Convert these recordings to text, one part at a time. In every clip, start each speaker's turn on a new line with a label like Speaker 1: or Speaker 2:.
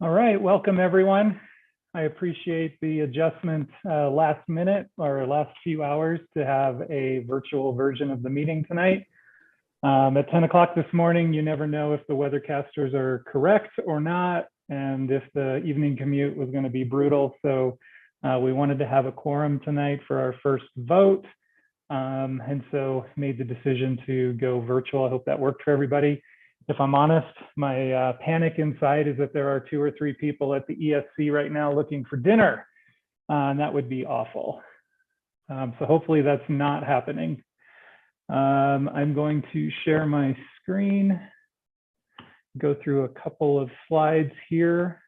Speaker 1: All right, welcome everyone. I appreciate the adjustment last minute or last few hours to have a virtual version of the meeting tonight. At 10 o'clock this morning, you never know if the weathercasters are correct or not, and if the evening commute was going to be brutal. So we wanted to have a quorum tonight for our first vote, and so made the decision to go virtual. I hope that worked for everybody. If I'm honest, my panic inside is that there are 2 or 3 people at the ESC right now looking for dinner, and that would be awful. So hopefully that's not happening. I'm going to share my screen, go through a couple of slides here.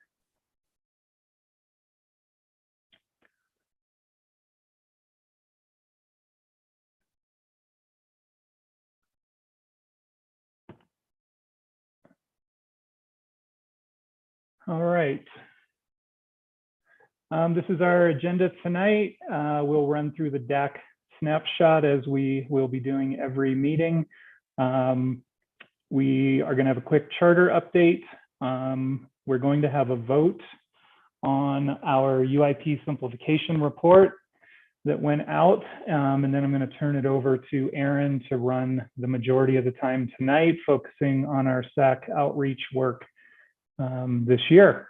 Speaker 1: All right. This is our agenda tonight. We'll run through the DAC snapshot as we will be doing every meeting. We are going to have a quick charter update. We're going to have a vote on our UIP simplification report that went out, and then I'm going to turn it over to Aaron to run the majority of the time tonight, focusing on our SAC outreach work this year.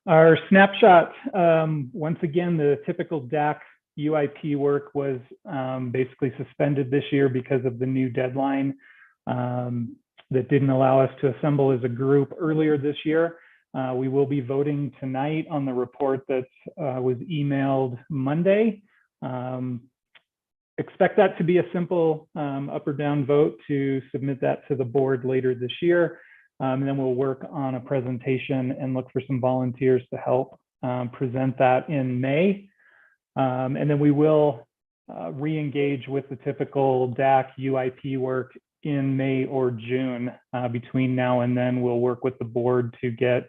Speaker 1: Our snapshot, once again, the typical DAC UIP work was basically suspended this year because of the new deadline that didn't allow us to assemble as a group earlier this year. We will be voting tonight on the report that was emailed Monday. Expect that to be a simple up or down vote to submit that to the board later this year. And then we'll work on a presentation and look for some volunteers to help present that in May. And then we will re-engage with the typical DAC UIP work in May or June. Between now and then, we'll work with the board to get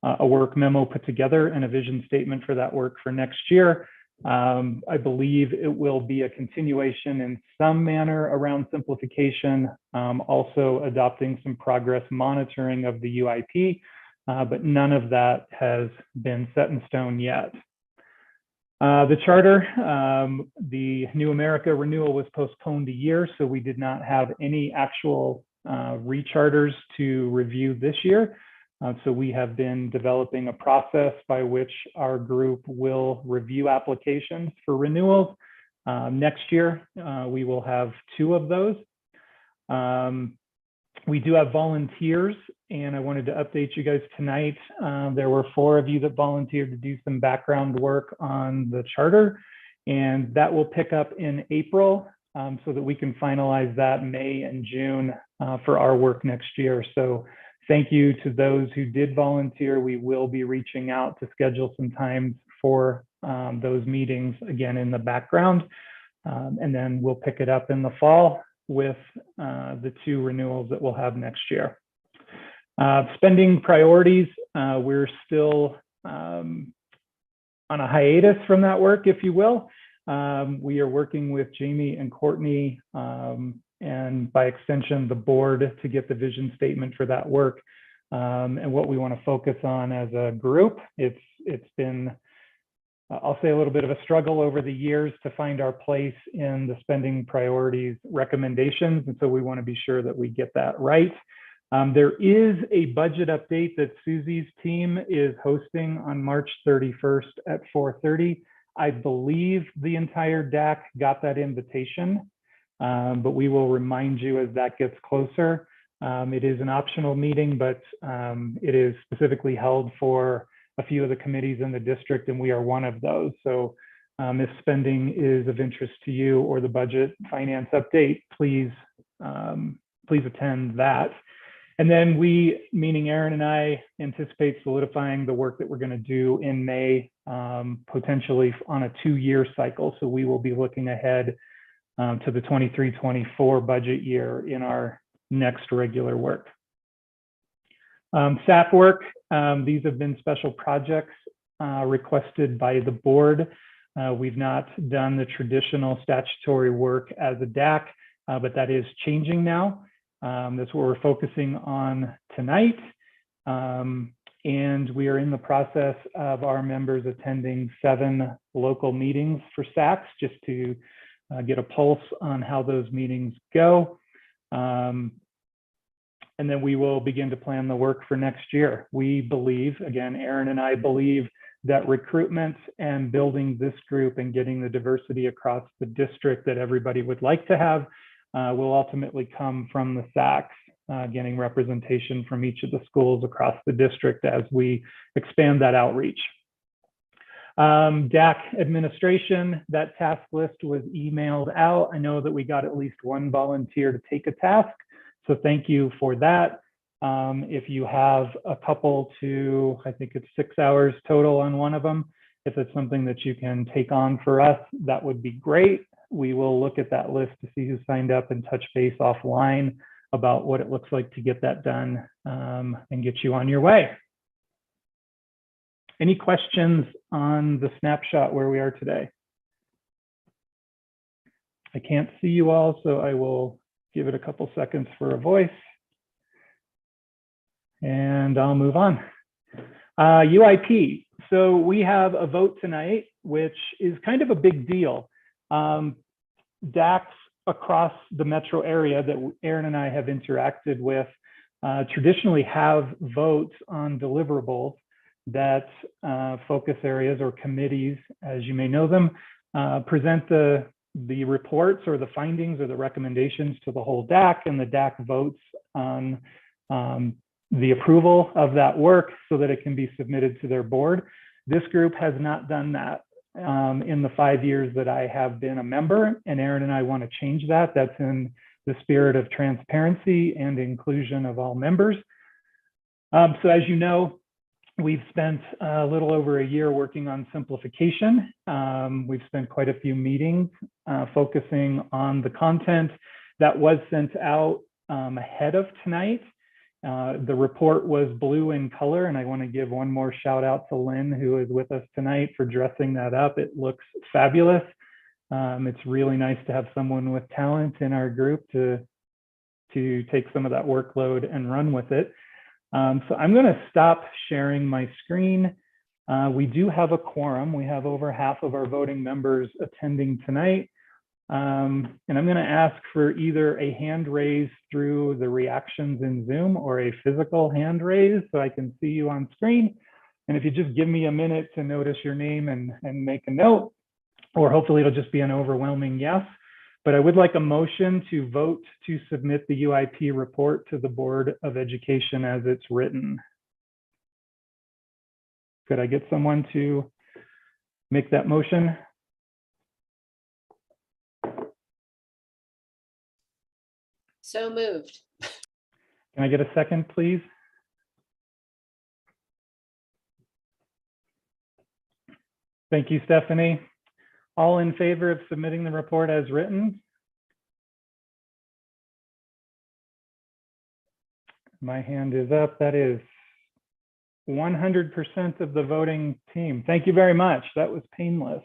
Speaker 1: a work memo put together and a vision statement for that work for next year. I believe it will be a continuation in some manner around simplification, also adopting some progress monitoring of the UIP, but none of that has been set in stone yet. The charter, the New America renewal was postponed a year, so we did not have any actual recharters to review this year. So we have been developing a process by which our group will review applications for renewals. Next year, we will have 2 of those. We do have volunteers, and I wanted to update you guys tonight. There were 4 of you that volunteered to do some background work on the charter, and that will pick up in April so that we can finalize that May and June for our work next year. So thank you to those who did volunteer. We will be reaching out to schedule some time for those meetings again in the background. And then we'll pick it up in the fall with the 2 renewals that we'll have next year. Spending priorities, we're still on a hiatus from that work, if you will. We are working with Jamie and Courtney and by extension, the board to get the vision statement for that work and what we want to focus on as a group. It's been, I'll say, a little bit of a struggle over the years to find our place in the spending priorities recommendations. And so we want to be sure that we get that right. There is a budget update that Susie's team is hosting on March 31st at 4:30. I believe the entire DAC got that invitation. But we will remind you as that gets closer. It is an optional meeting, but it is specifically held for a few of the committees in the district, and we are one of those. So if spending is of interest to you or the budget finance update, please attend that. And then we, meaning Aaron and I, anticipate solidifying the work that we're going to do in May, potentially on a 2-year cycle. So we will be looking ahead to the 23-24 budget year in our next regular work. SAP work, these have been special projects requested by the board. We've not done the traditional statutory work as a DAC. but that is changing now. That's what we're focusing on tonight. And we are in the process of our members attending 7 local meetings for SACs, just to get a pulse on how those meetings go. And then we will begin to plan the work for next year. We believe, again, Aaron and I believe, that recruitment and building this group and getting the diversity across the district that everybody would like to have will ultimately come from the SACs, getting representation from each of the schools across the district as we expand that outreach. DAC administration, that task list was emailed out. I know that we got at least 1 volunteer to take a task, so thank you for that. If you have a couple to, I think it's 6 hours total on one of them, if it's something that you can take on for us, that would be great. We will look at that list to see who signed up and touch base offline about what it looks like to get that done and get you on your way. Any questions on the snapshot where we are today? I can't see you all, so I will give it a couple seconds for a voice. And I'll move on. UIP. So we have a vote tonight, which is kind of a big deal. DACs across the metro area that Aaron and I have interacted with traditionally have votes on deliverables that focus areas or committees, as you may know them, present the reports or the findings or the recommendations to the whole DAC, and the DAC votes on the approval of that work so that it can be submitted to their board. This group has not done that in the 5 years that I have been a member, and Aaron and I want to change that. That's in the spirit of transparency and inclusion of all members. So as you know, we've spent a little over a year working on simplification. We've spent quite a few meetings focusing on the content that was sent out ahead of tonight. The report was blue in color, and I want to give one more shout out to Lynn, who is with us tonight, for dressing that up. It looks fabulous. It's really nice to have someone with talent in our group to take some of that workload and run with it. So I'm going to stop sharing my screen. We do have a quorum. We have over half of our voting members attending tonight. And I'm going to ask for either a hand raise through the reactions in Zoom or a physical hand raise so I can see you on screen. And if you just give me a minute to notice your name and make a note, or hopefully it'll just be an overwhelming yes. But I would like a motion to vote to submit the UIP report to the Board of Education as it's written. Could I get someone to make that motion?
Speaker 2: So moved.
Speaker 1: Can I get a second, please? Thank you, Stephanie. All in favor of submitting the report as written? My hand is up. That is 100% of the voting team. Thank you very much. That was painless.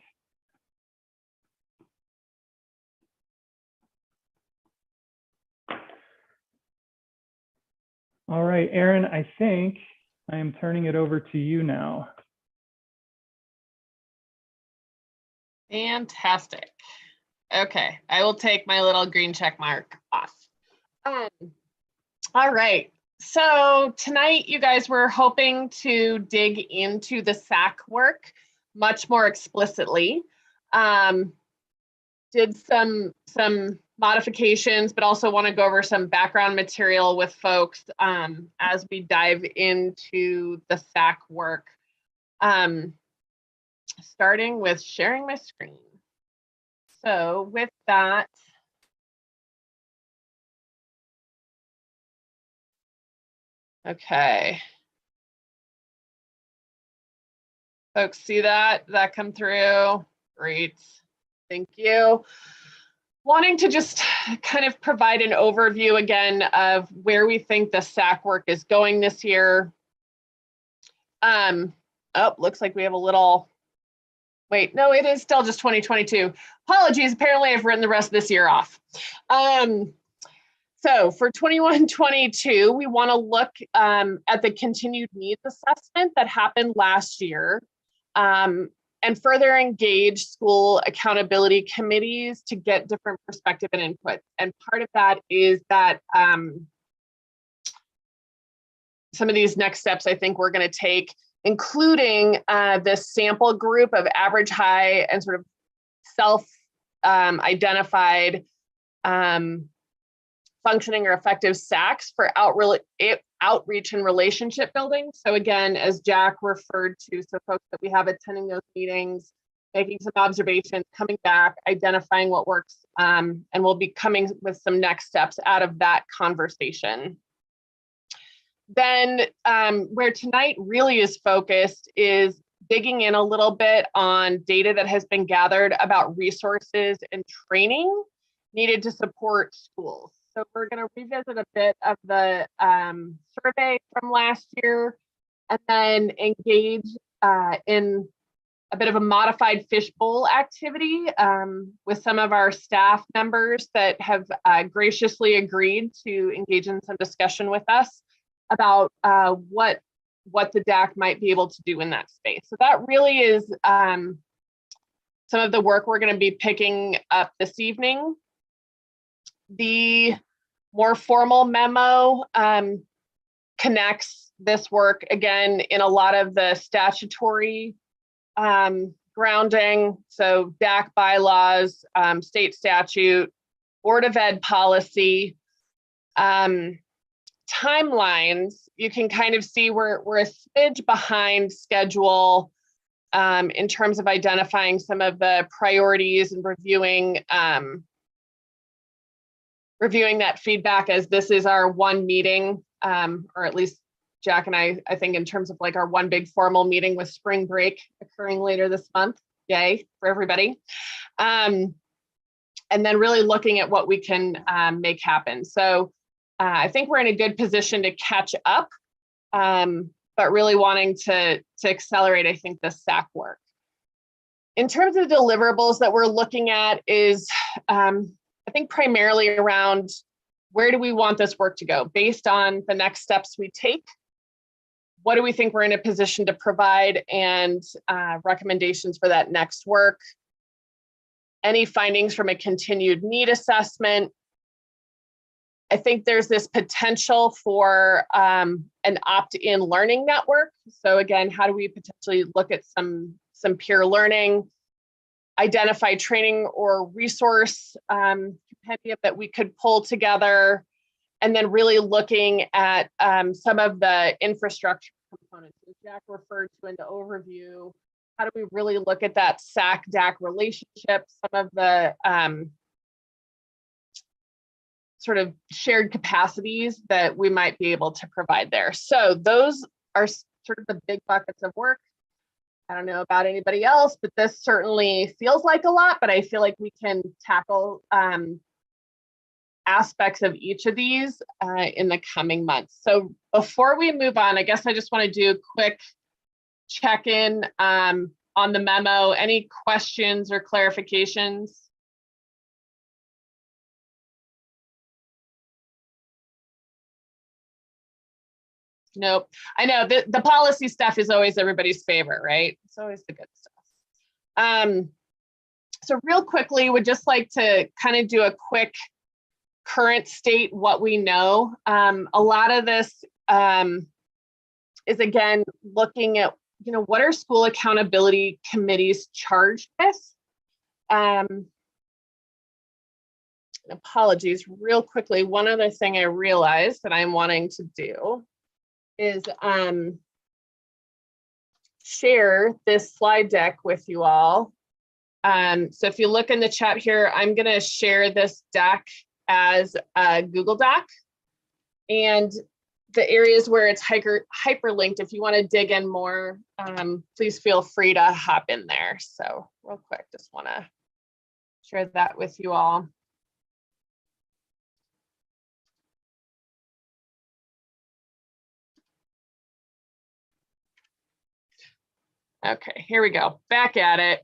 Speaker 1: All right, Aaron, I think I am turning it over to you now.
Speaker 3: Fantastic. Okay, I will take my little green check mark off. All right, so tonight you guys were hoping to dig into the SAC work much more explicitly. Did some modifications, but also want to go over some background material with folks as we dive into the SAC work. Starting with sharing my screen. So with that, okay. Folks see that? Did that come through? Great, thank you. Wanting to just kind of provide an overview again of where we think the SAC work is going this year. Oh, looks like we have a little Wait, no, it is still just 2022. Apologies, apparently I've written the rest of this year off. So for 21-22, we want to look at the continued needs assessment that happened last year, and further engage school accountability committees to get different perspective and input. And part of that is that some of these next steps I think we're going to take, including this sample group of average, high, and sort of self-identified functioning or effective SACs for outreach and relationship building. So again, as Jack referred to, so folks that we have attending those meetings, making some observations, coming back, identifying what works, and we'll be coming with some next steps out of that conversation. Then where tonight really is focused is digging in a little bit on data that has been gathered about resources and training needed to support schools. So we're going to revisit a bit of the survey from last year, and then engage in a bit of a modified fishbowl activity with some of our staff members that have graciously agreed to engage in some discussion with us about what the DAC might be able to do in that space. So that really is some of the work we're going to be picking up this evening. The more formal memo connects this work again in a lot of the statutory grounding. So DAC bylaws, state statute, Board of Ed policy, timelines. You can kind of see we're a smidge behind schedule in terms of identifying some of the priorities and reviewing that feedback, as this is our one meeting, or at least Jack and I think in terms of like our one big formal meeting with spring break occurring later this month. Yay for everybody. And then really looking at what we can make happen. So I think we're in a good position to catch up, but really wanting to accelerate, I think, the SAC work. In terms of deliverables that we're looking at is, I think primarily around where do we want this work to go based on the next steps we take? What do we think we're in a position to provide, and recommendations for that next work? Any findings from a continued need assessment? I think there's this potential for an opt-in learning network. So again, how do we potentially look at some peer learning, identify training or resource compendium that we could pull together, and then really looking at some of the infrastructure components that Jack referred to in the overview. How do we really look at that SAC-DAC relationship, some of the sort of shared capacities that we might be able to provide there. So those are sort of the big buckets of work. I don't know about anybody else, but this certainly feels like a lot, but I feel like we can tackle aspects of each of these in the coming months. So before we move on, I guess I just want to do a quick check-in on the memo. Any questions or clarifications? Nope. I know the policy stuff is always everybody's favorite, right? It's always the good stuff. So real quickly, would just like to kind of do a quick current state, what we know. A lot of this is, again, looking at, what are school accountability committees charged with? Apologies, real quickly, one other thing I realized that I'm wanting to do is share this slide deck with you all. So if you look in the chat here, I'm going to share this deck as a Google Doc, and the areas where it's hyperlinked, if you want to dig in more, please feel free to hop in there. So real quick, just want to share that with you all. Okay, here we go. Back at it.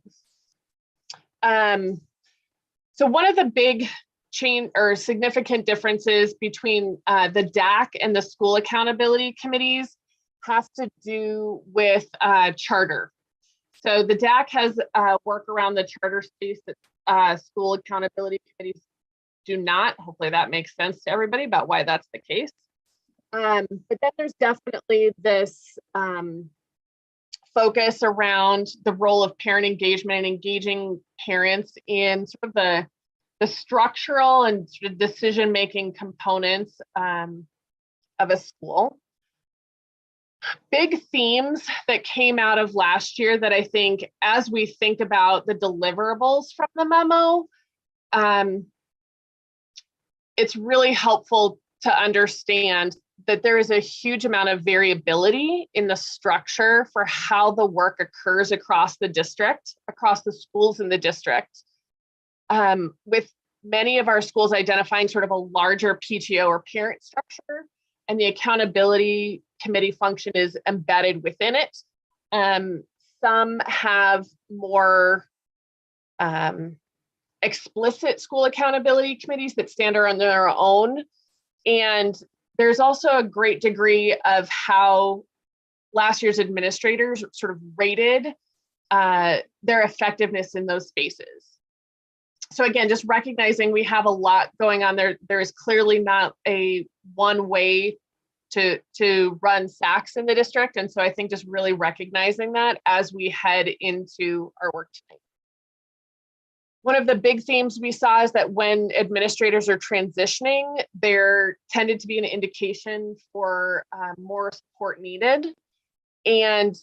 Speaker 3: So one of the big significant differences between the DAC and the school accountability committees has to do with charter. So the DAC has work around the charter space that school accountability committees do not. Hopefully that makes sense to everybody about why that's the case. But then there's definitely this focus around the role of parent engagement and engaging parents in sort of the structural and sort of decision-making components of a school. Big themes that came out of last year that I think, as we think about the deliverables from the memo, it's really helpful to understand that there is a huge amount of variability in the structure for how the work occurs across the district, across the schools in the district, with many of our schools identifying sort of a larger PTO or parent structure, and the accountability committee function is embedded within it. Some have more explicit school accountability committees that stand on their own. And there's also a great degree of how last year's administrators sort of rated their effectiveness in those spaces. So again, just recognizing we have a lot going on there. There is clearly not a one way to run SACs in the district. And so I think just really recognizing that as we head into our work tonight. One of the big themes we saw is that when administrators are transitioning, there tended to be an indication for more support needed and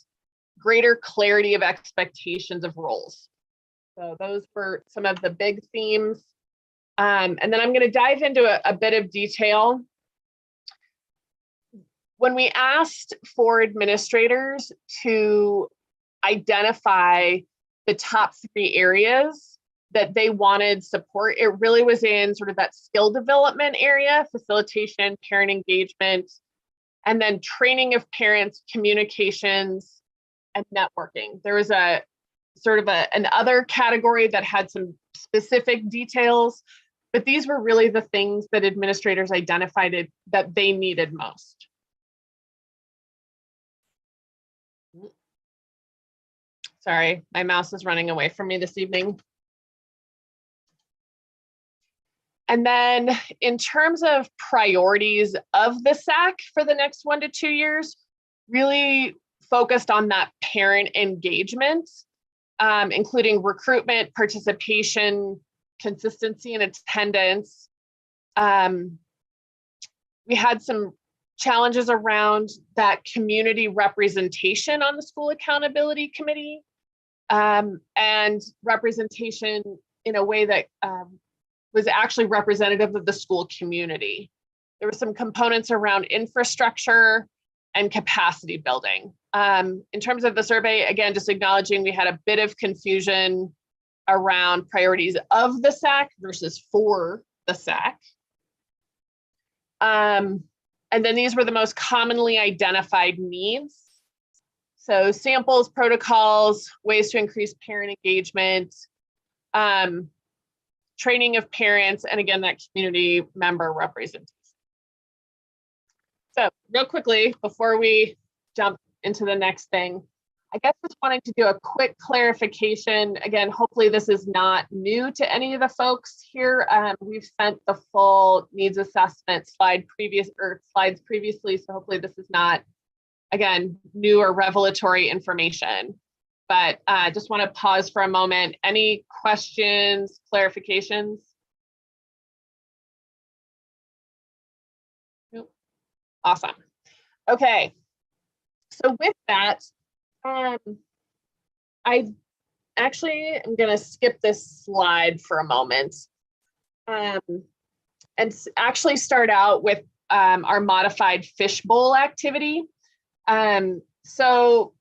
Speaker 3: greater clarity of expectations of roles. So those were some of the big themes. And then I'm going to dive into a bit of detail. When we asked for administrators to identify the top 3 areas that they wanted support, it really was in sort of that skill development area, facilitation, parent engagement, and then training of parents, communications, and networking. There was a sort of an other category that had some specific details, but these were really the things that administrators identified that they needed most. Sorry, my mouse is running away from me this evening. And then in terms of priorities of the SAC for the next 1 to 2 years, really focused on that parent engagement, including recruitment, participation, consistency, and attendance. We had some challenges around that community representation on the school accountability committee, and representation in a way that was actually representative of the school community. There were some components around infrastructure and capacity building. In terms of the survey, again, just acknowledging we had a bit of confusion around priorities of the SAC versus for the SAC. And then these were the most commonly identified needs. So samples, protocols, ways to increase parent engagement, training of parents, and again, that community member representation. So real quickly, before we jump into the next thing, I guess just wanting to do a quick clarification. Again, hopefully this is not new to any of the folks here. We've sent the full needs assessment slides previously, so hopefully this is not, again, new or revelatory information. But just want to pause for a moment. Any questions, clarifications? Nope. Awesome. Okay. So with that, I actually am going to skip this slide for a moment and actually start out with our modified fishbowl activity. So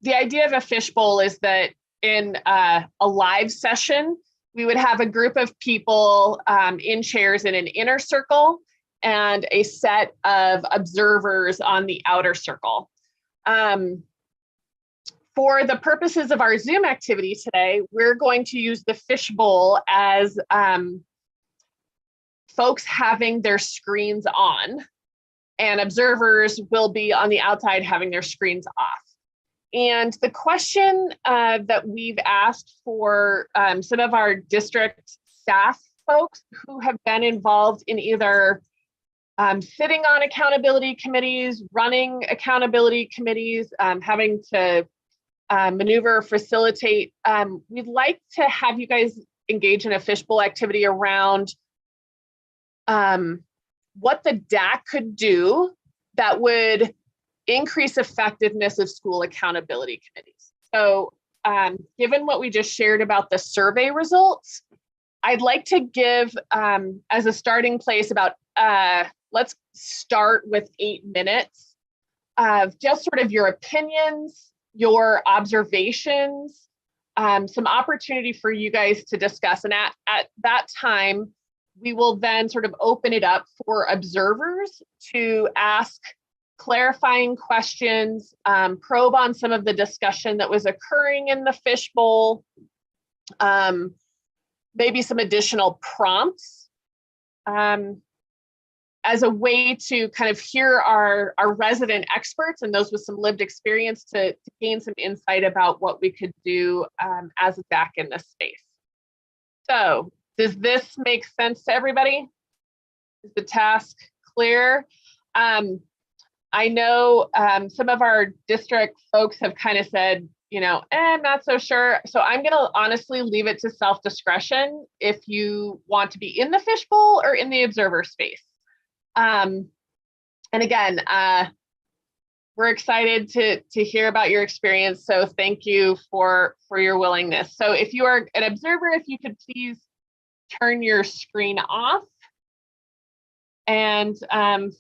Speaker 3: the idea of a fishbowl is that in a live session, we would have a group of people in chairs in an inner circle and a set of observers on the outer circle. For the purposes of our Zoom activity today, we're going to use the Fishbowl as folks having their screens on, and observers will be on the outside having their screens off. And the question that we've asked for some of our district staff folks who have been involved in either sitting on accountability committees, running accountability committees, having to maneuver, facilitate. We'd like to have you guys engage in a Fishbowl activity around what the DAC could do that would increase effectiveness of school accountability committees. So given what we just shared about the survey results, I'd like to give as a starting place about, let's start with 8 minutes of just sort of your opinions, your observations, some opportunity for you guys to discuss. And at that time, we will then sort of open it up for observers to ask clarifying questions, probe on some of the discussion that was occurring in the Fishbowl, maybe some additional prompts as a way to kind of hear our resident experts and those with some lived experience to gain some insight about what we could do as a DAC in this space. So does this make sense to everybody? Is the task clear? I know some of our district folks have kind of said, you know, I'm not so sure. So I'm going to honestly leave it to self-discretion if you want to be in the Fishbowl or in the observer space. And again, we're excited to hear about your experience. So thank you for your willingness. So if you are an observer, if you could please turn your screen off. And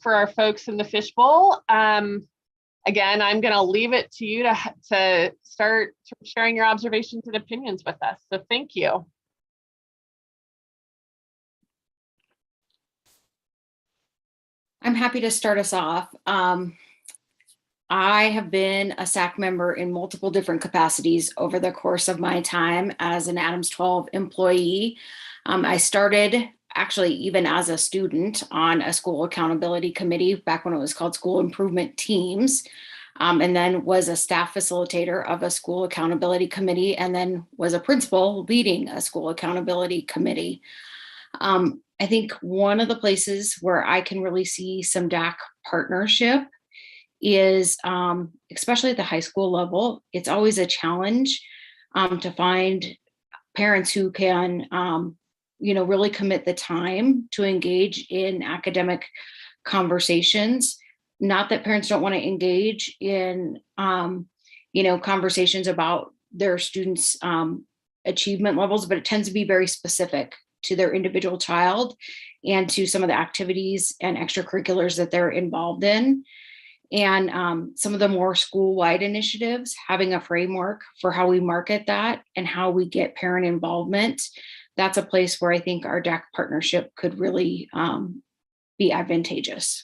Speaker 3: for our folks in the Fishbowl, again, I'm going to leave it to you to start sharing your observations and opinions with us. So thank you.
Speaker 4: I'm happy to start us off. I have been a SAC member in multiple different capacities over the course of my time as an Adams 12 employee. I started actually even as a student on a school accountability committee back when it was called school improvement teams, and then was a staff facilitator of a school accountability committee, and then was a principal leading a school accountability committee. I think one of the places where I can really see some DAC partnership is, especially at the high school level, it's always a challenge to find parents who can really commit the time to engage in academic conversations. Not that parents don't want to engage in, conversations about their students' achievement levels, but it tends to be very specific to their individual child and to some of the activities and extracurriculars that they're involved in. And some of the more school-wide initiatives, having a framework for how we market that and how we get parent involvement, that's a place where I think our DAC partnership could really be advantageous.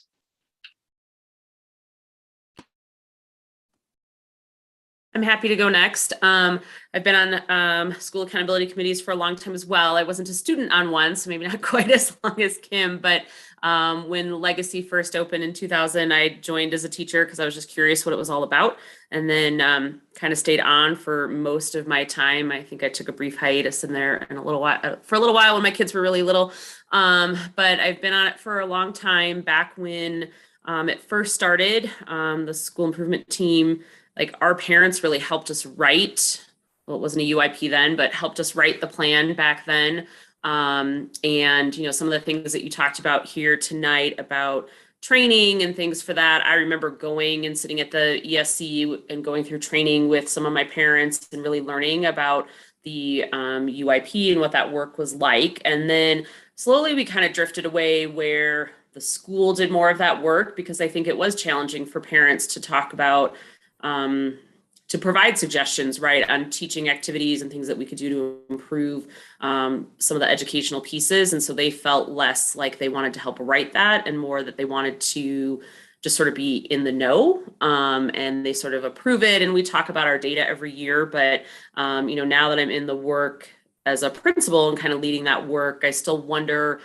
Speaker 5: I'm happy to go next. I've been on school accountability committees for a long time as well. I wasn't a student on one, so maybe not quite as long as Kim, but when Legacy first opened in 2000, I joined as a teacher because I was just curious what it was all about, and then kind of stayed on for most of my time. I think I took a brief hiatus in there for a little while when my kids were really little, but I've been on it for a long time. Back when it first started, the school improvement team, like our parents really helped us write, well, it wasn't a UIP then, but helped us write the plan back then. And, some of the things that you talked about here tonight about training and things for that, I remember going and sitting at the ESC and going through training with some of my parents and really learning about the UIP and what that work was like. And then slowly we kind of drifted away where the school did more of that work, because I think it was challenging for parents to talk about to provide suggestions, right, on teaching activities and things that we could do to improve some of the educational pieces. And so they felt less like they wanted to help write that and more that they wanted to just sort of be in the know, and they sort of approve it. And we talk about our data every year, but now that I'm in the work as a principal and kind of leading that work, I still wonder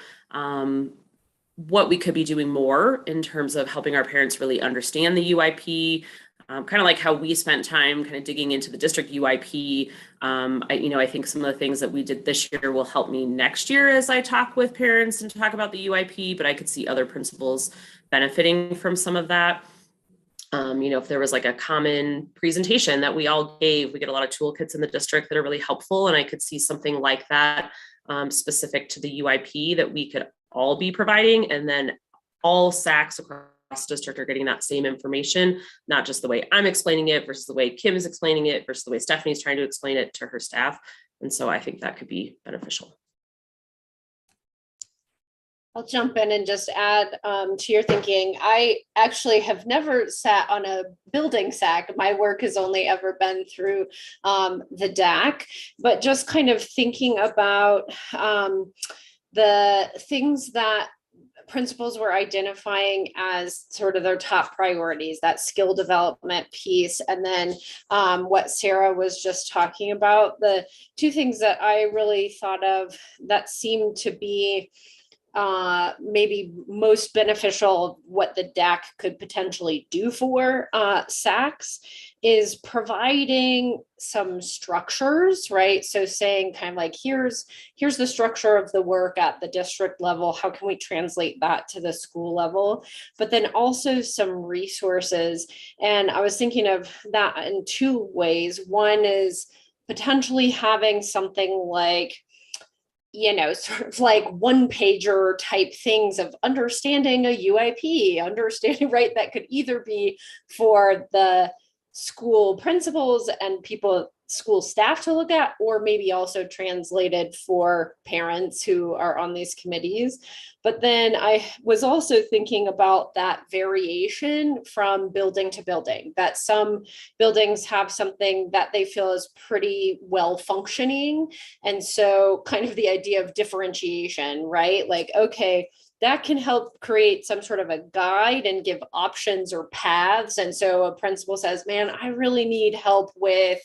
Speaker 5: what we could be doing more in terms of helping our parents really understand the UIP. Kind of like how we spent time kind of digging into the district UIP. I think some of the things that we did this year will help me next year as I talk with parents and talk about the UIP, but I could see other principals benefiting from some of that. If there was like a common presentation that we all gave, we get a lot of toolkits in the district that are really helpful. And I could see something like that specific to the UIP that we could all be providing. And then all SACs across district are getting that same information, not just the way I'm explaining it versus the way Kim is explaining it versus the way Stephanie's trying to explain it to her staff. And so I think that could be beneficial.
Speaker 2: I'll jump in and just add to your thinking. I actually have never sat on a building SAC. My work has only ever been through the DAC, but just kind of thinking about the things that principals were identifying as sort of their top priorities, that skill development piece. And then what Sarah was just talking about, the two things that I really thought of that seemed to be maybe most beneficial, what the DAC could potentially do for SACs is providing some structures, right? So saying kind of like, here's the structure of the work at the district level. How can we translate that to the school level? But then also some resources. And I was thinking of that in two ways. One is potentially having something like, sort of like one pager type things of understanding a UIP, understanding, right? That could either be for the school principals and people, school staff to look at, or maybe also translated for parents who are on these committees. But then I was also thinking about that variation from building to building, that some buildings have something that they feel is pretty well functioning. And so kind of the idea of differentiation, right? Like, okay, that can help create some sort of a guide and give options or paths. And so a principal says, man, I really need help with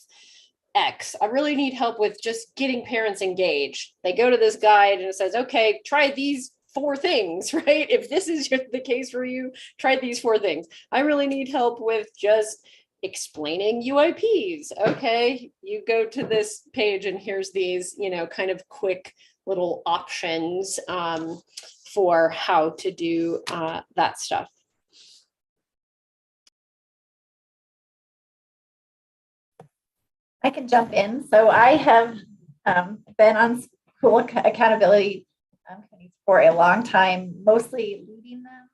Speaker 2: X. I really need help with just getting parents engaged. They go to this guide and it says, okay, try these 4 things, right? If this is the case for you, try these 4 things. I really need help with just explaining UIPs. Okay, you go to this page and here's these, kind of quick little options for how to do that stuff.
Speaker 6: I can jump in. So I have been on school accountability committees for a long time, mostly leading them,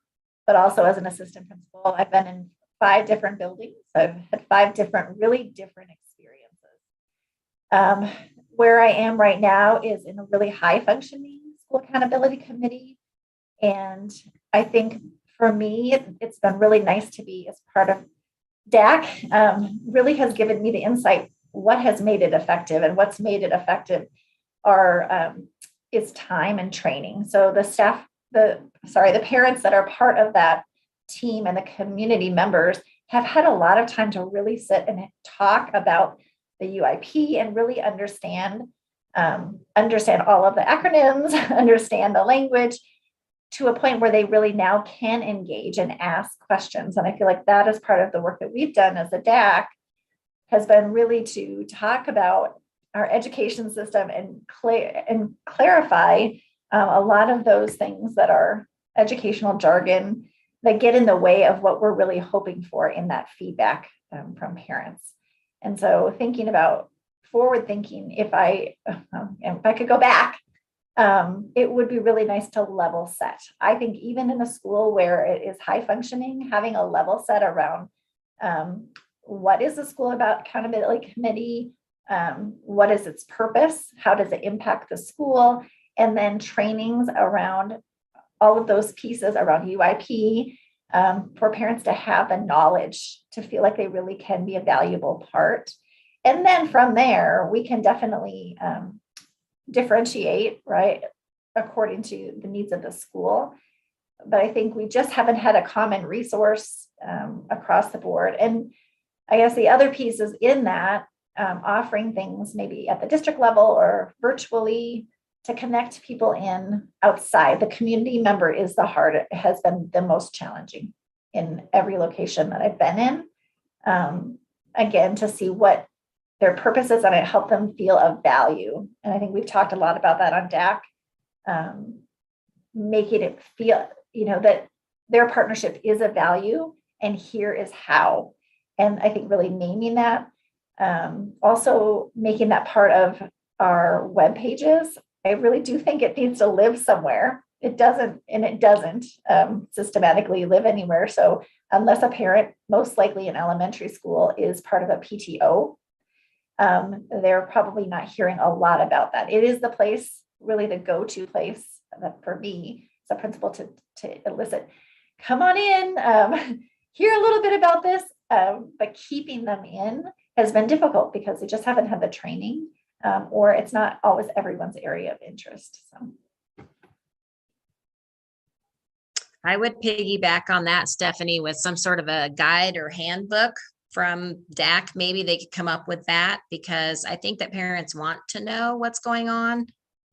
Speaker 6: but also as an assistant principal. I've been in 5 different buildings. I've had 5 really different experiences. Where I am right now is in a really high functioning school accountability committee. And I think for me, it's been really nice to be as part of DAC. Really has given me the insight what has made it effective, and what's made it effective is time and training. So the parents that are part of that team and the community members have had a lot of time to really sit and talk about the UIP and really understand all of the acronyms, understand the language, to a point where they really now can engage and ask questions. And I feel like that is part of the work that we've done as a DAC, has been really to talk about our education system and clarify a lot of those things that are educational jargon that get in the way of what we're really hoping for in that feedback from parents. And so thinking about forward thinking, if I could go back, it would be really nice to level set. I think even in a school where it is high functioning, having a level set around what is the school accountability committee? What is its purpose? How does it impact the school? And then trainings around all of those pieces around UIP for parents to have the knowledge to feel like they really can be a valuable part. And then from there, we can definitely differentiate, right, according to the needs of the school. but I think we just haven't had a common resource across the board. And I guess the other piece is in that offering things maybe at the district level or virtually to connect people in outside. The community member is the hardest, has been the most challenging in every location that I've been in. Again, to see what their purpose is and it help them feel of value. And I think we've talked a lot about that on DAC, making it feel, that their partnership is a value and here is how. And I think really naming that, also making that part of our web pages. I really do think it needs to live somewhere. It doesn't systematically live anywhere. So unless a parent, most likely in elementary school, is part of a PTO, they're probably not hearing a lot about that. It is the place, really the go-to place for me as a principal to elicit, come on in, hear a little bit about this, but keeping them in has been difficult because they just haven't had the training, or it's not always everyone's area of interest. So.
Speaker 7: I would piggyback on that, Stephanie, with some sort of a guide or handbook from DAC. Maybe they could come up with that, because I think that parents want to know what's going on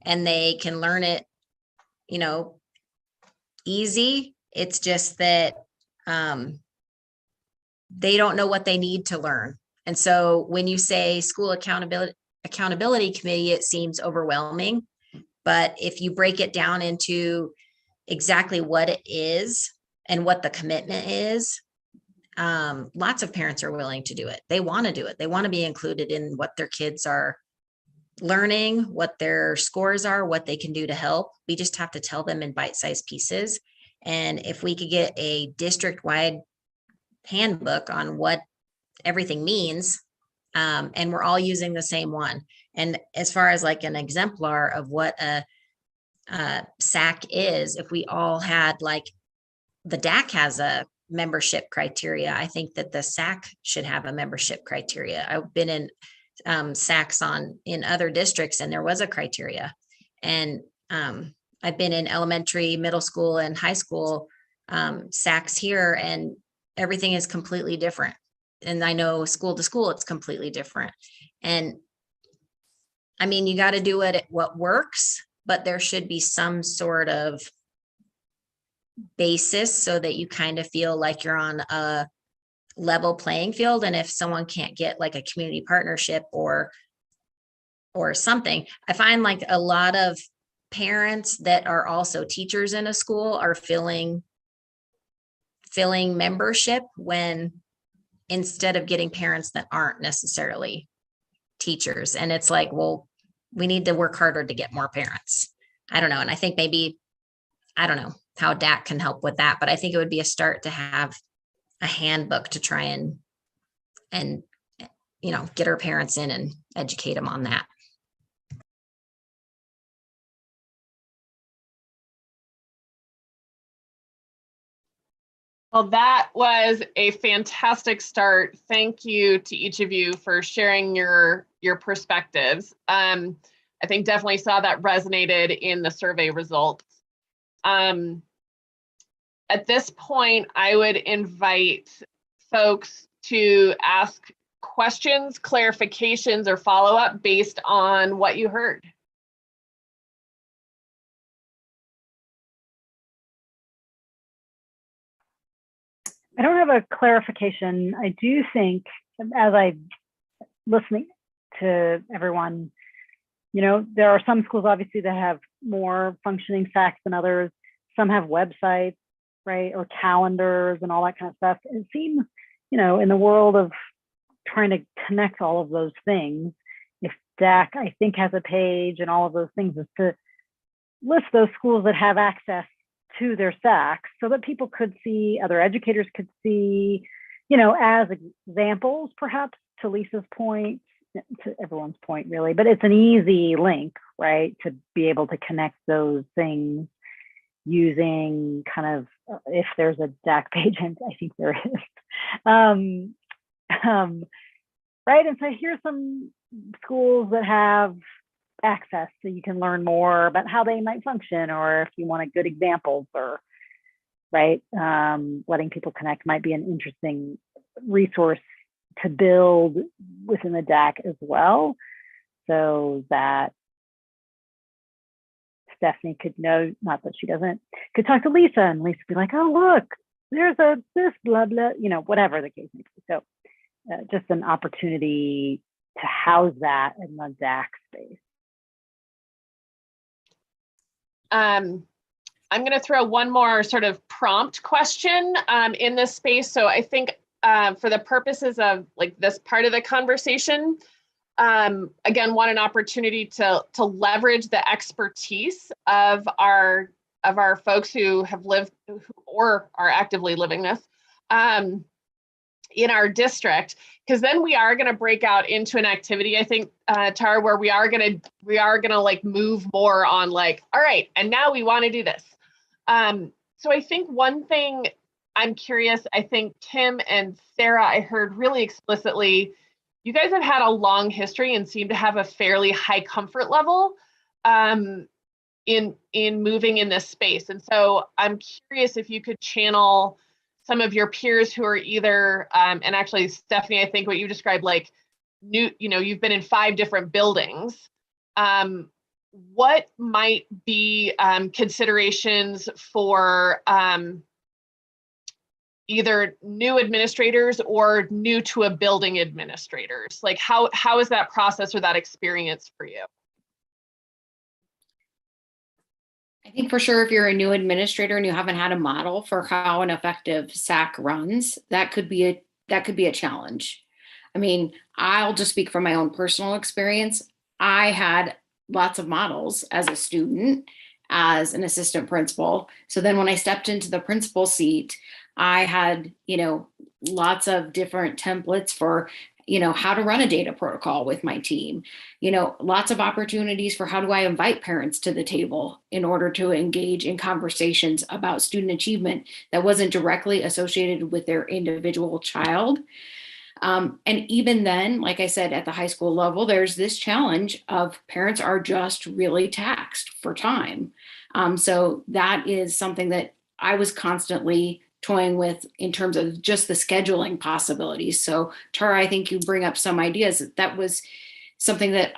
Speaker 7: and they can learn it, easy. It's just that they don't know what they need to learn. And so when you say school accountability committee, it seems overwhelming. But if you break it down into exactly what it is and what the commitment is, lots of parents are willing to do it. They want to do it. They want to be included in what their kids are learning, what their scores are, what they can do to help. We just have to tell them in bite-sized pieces. And if we could get a district-wide handbook on what everything means, and we're all using the same one. And as far as like an exemplar of what a SAC is, if we all had, like the DAC has a membership criteria, I think that the SAC should have a membership criteria. I've been in SACs in other districts, and there was a criteria. And I've been in elementary, middle school, and high school SACs here, and everything is completely different. And I know school to school, it's completely different. And I mean, you got to do it at what works, but there should be some sort of basis so that you kind of feel like you're on a level playing field. And if someone can't get like a community partnership or something, I find like a lot of parents that are also teachers in a school are filling membership, when instead of getting parents that aren't necessarily teachers. And it's like, well, we need to work harder to get more parents. I don't know. And I think maybe, I don't know how DAC can help with that, but I think it would be a start to have a handbook to try and get our parents in and educate them on that.
Speaker 3: Well, that was a fantastic start. Thank you to each of you for sharing your perspectives. I think definitely saw that resonated in the survey results. At this point, I would invite folks to ask questions, clarifications, or follow-up based on what you heard.
Speaker 8: I don't have a clarification. I do think, as I'm listening to everyone, there are some schools obviously that have more functioning SACs than others. Some have websites, right, or calendars and all that kind of stuff. It seems, in the world of trying to connect all of those things, if DAC, I think, has a page and all of those things, is to list those schools that have access to their SACs so that people could see, other educators could see, as examples, perhaps, to Lisa's point, to everyone's point, really. But it's an easy link, right, to be able to connect those things using kind of, if there's a DAC page, and I think there is, right? And so here's some schools that have access so you can learn more about how they might function, or if you want a good examples, or right? Letting people connect might be an interesting resource to build within the DAC as well, so that Stephanie could know, not that she doesn't, could talk to Lisa and Lisa be like, oh, look, there's this blah, blah, whatever the case may be. So just an opportunity to house that in the DAC space.
Speaker 3: I'm going to throw one more sort of prompt question in this space. So I think for the purposes of like this part of the conversation, again, want an opportunity to leverage the expertise of our folks who have lived or are actively living this in our district, because then we are going to break out into an activity, I think, Tara, where we are going to like move more on like, all right, and now we want to do this. So I think one thing I'm curious, I think Kim and Sarah, I heard really explicitly, you guys have had a long history and seem to have a fairly high comfort level in moving in this space. And so I'm curious if you could channel some of your peers who are either, and actually Stephanie, I think what you described, like new, you've been in 5 different buildings. What might be considerations for either new administrators or new to a building administrators? Like how is that process or that experience for you?
Speaker 4: I think for sure, if you're a new administrator and you haven't had a model for how an effective SAC runs, that could be a challenge. I mean, I'll just speak from my own personal experience. I had lots of models as a student, as an assistant principal. So then when I stepped into the principal seat, I had, lots of different templates for, how to run a data protocol with my team, lots of opportunities for how do I invite parents to the table in order to engage in conversations about student achievement that wasn't directly associated with their individual child. And even then, like I said, at the high school level, there's this challenge of parents are just really taxed for time. So that is something that I was constantly toying with in terms of just the scheduling possibilities. So Tara, I think you bring up some ideas. That was something that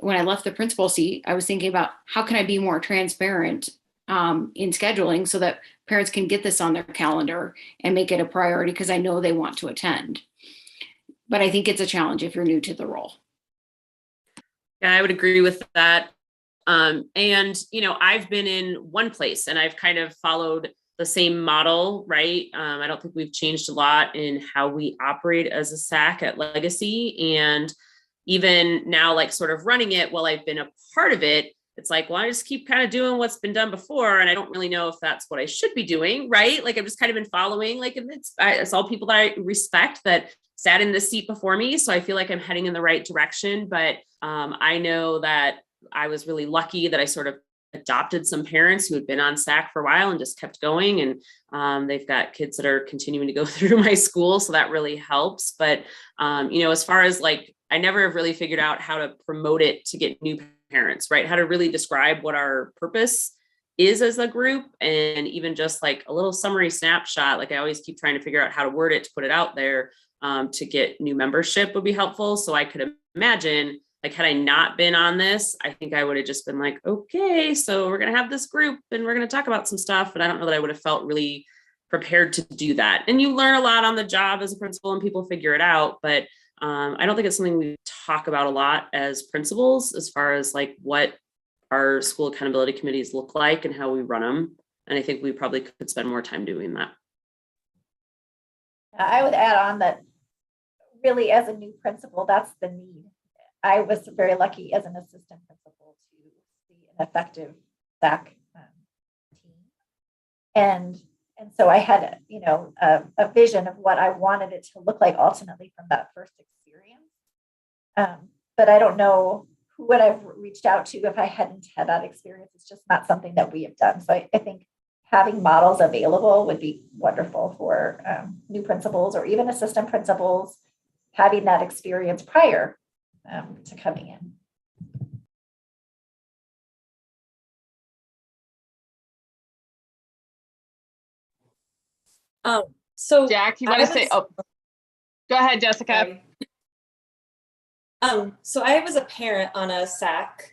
Speaker 4: when I left the principal seat, I was thinking about how can I be more transparent in scheduling so that parents can get this on their calendar and make it a priority because I know they want to attend. But I think it's a challenge if you're new to the role.
Speaker 5: Yeah, I would agree with that. And, I've been in one place and I've kind of followed the same model, right? I don't think we've changed a lot in how we operate as a SAC at Legacy. And even now, like sort of running it while I've been a part of it, it's like, well, I just keep kind of doing what's been done before. And I don't really know if that's what I should be doing, right? Like I've just kind of been following, like it's all people that I respect that sat in this seat before me. So I feel like I'm heading in the right direction. But I know that I was really lucky that I sort of adopted some parents who had been on SAC for a while and just kept going. And they've got kids that are continuing to go through my school. So that really helps. But, as far as like, I never have really figured out how to promote it to get new parents, right? How to really describe what our purpose is as a group. And even just like a little summary snapshot, like I always keep trying to figure out how to word it to put it out there to get new membership would be helpful. So I could imagine, like, had I not been on this, I think I would have just been like, okay, so we're going to have this group and we're going to talk about some stuff. But I don't know that I would have felt really prepared to do that. And you learn a lot on the job as a principal and people figure it out. But I don't think it's something we talk about a lot as principals as far as like what our school accountability committees look like and how we run them. And I think we probably could spend more time doing that.
Speaker 6: I would add on that really as a new principal, that's the need. I was very lucky as an assistant principal to see an effective SAC team. And so I had, a vision of what I wanted it to look like ultimately from that first experience. But I don't know who would I've reached out to if I hadn't had that experience. It's just not something that we have done. So I think having models available would be wonderful for new principals or even assistant principals having that experience prior to coming in.
Speaker 9: So
Speaker 3: Jack, you want to say, oh, go ahead, Jessica.
Speaker 9: Sorry. So I was a parent on a SAC.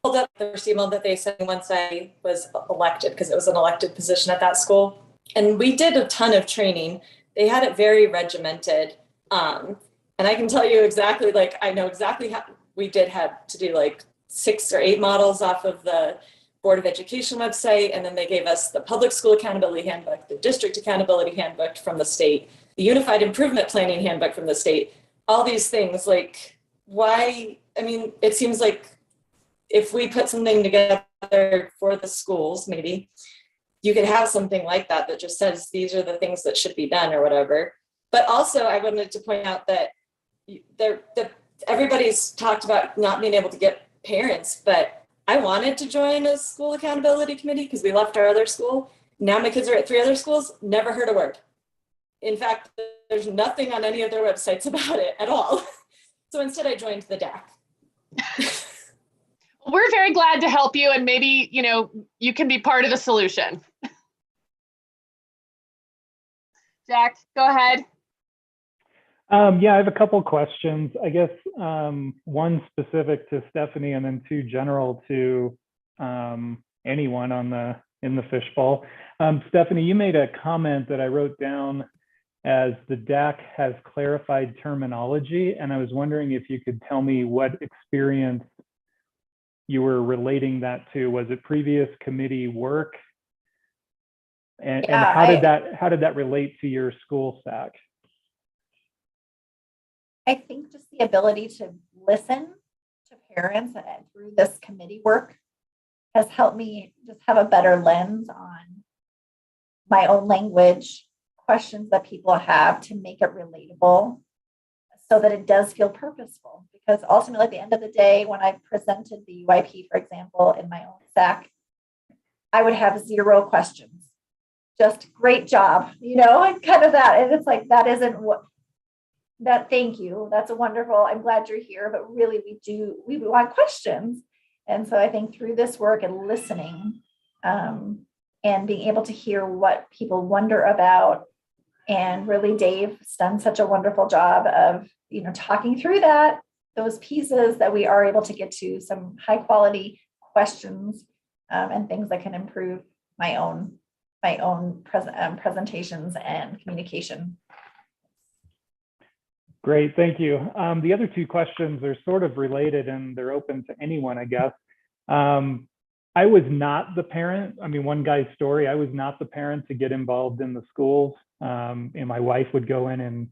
Speaker 9: Pulled up the first email that they sent once I was elected, because it was an elected position at that school. And we did a ton of training. They had it very regimented. And I can tell you exactly, like, I know exactly how we had to do like 6 or 8 models off of the Board of Education website. And then they gave us the Public School Accountability Handbook, the District Accountability Handbook from the state, the Unified Improvement Planning Handbook from the state, all these things. Like, why? I mean, it seems like if we put something together for the schools, maybe you could have something like that that just says these are the things that should be done or whatever. But also I wanted to point out that everybody's talked about not being able to get parents, but I wanted to join a school accountability committee because we left our other school. Now my kids are at 3 other schools, never heard a word. In fact, there's nothing on any of their websites about it at all. So instead I joined the DAC.
Speaker 3: We're very glad to help you, and maybe, you know, you can be part of the solution. Jack, go ahead.
Speaker 1: Yeah, I have a couple questions. I guess one specific to Stephanie and then 2 general to anyone in the fishbowl. Stephanie, you made a comment that I wrote down as the DAC has clarified terminology, and I was wondering if you could tell me what experience you were relating that to. Was it previous committee work? And how did that relate to your school SAC?
Speaker 6: I think just the ability to listen to parents and through this committee work has helped me just have a better lens on my own language, questions that people have, to make it relatable so that it does feel purposeful. Because ultimately, at the end of the day, when I presented the UIP, for example, in my own SAC, I would have 0 questions. Just great job, you know, and kind of that. And it's like, that isn't what that, thank you. That's a wonderful, I'm glad you're here, but really we want questions. And so I think through this work and listening and being able to hear what people wonder about, and really Dave's done such a wonderful job of, you know, talking through those pieces that we are able to get to some high quality questions and things that can improve my own presentations and communication.
Speaker 1: Great, thank you. The other 2 questions are sort of related and they're open to anyone, I guess. I was not the parent. I mean, one guy's story, I was not the parent to get involved in the schools. And my wife would go in and,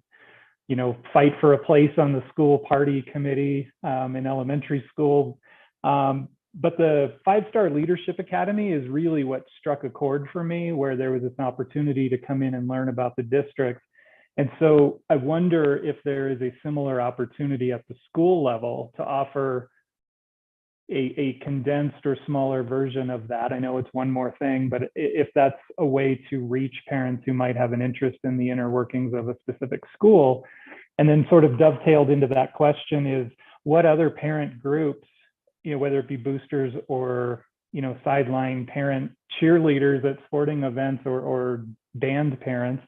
Speaker 1: you know, fight for a place on the school party committee in elementary school. But the 5-Star Leadership Academy is really what struck a chord for me, where there was this opportunity to come in and learn about the districts. And so I wonder if there is a similar opportunity at the school level to offer a condensed or smaller version of that. I know it's one more thing, but if that's a way to reach parents who might have an interest in the inner workings of a specific school. And then sort of dovetailed into that question is, what other parent groups, you know, whether it be boosters or, you know, sideline parent cheerleaders at sporting events or band parents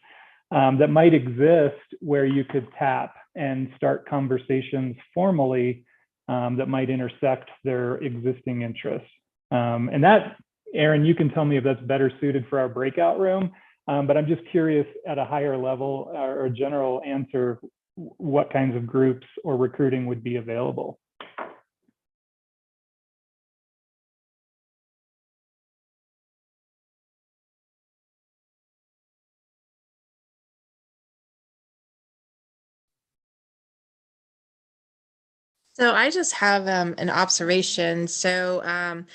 Speaker 1: that might exist where you could tap and start conversations formally that might intersect their existing interests. And that, Aaron, you can tell me if that's better suited for our breakout room, but I'm just curious at a higher level or a general answer, what kinds of groups or recruiting would be available.
Speaker 10: So I just have an observation. So,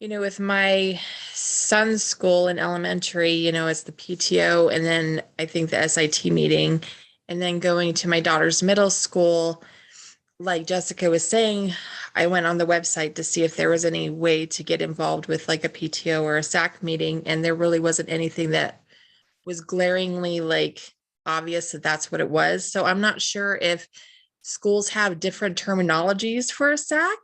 Speaker 10: you know, with my son's school in elementary, you know, it's the PTO and then I think the SIT meeting, and then going to my daughter's middle school, like Jessica was saying, I went on the website to see if there was any way to get involved with like a PTO or a SAC meeting. And there really wasn't anything that was glaringly like obvious that that's what it was. So I'm not sure if schools have different terminologies for a SAC.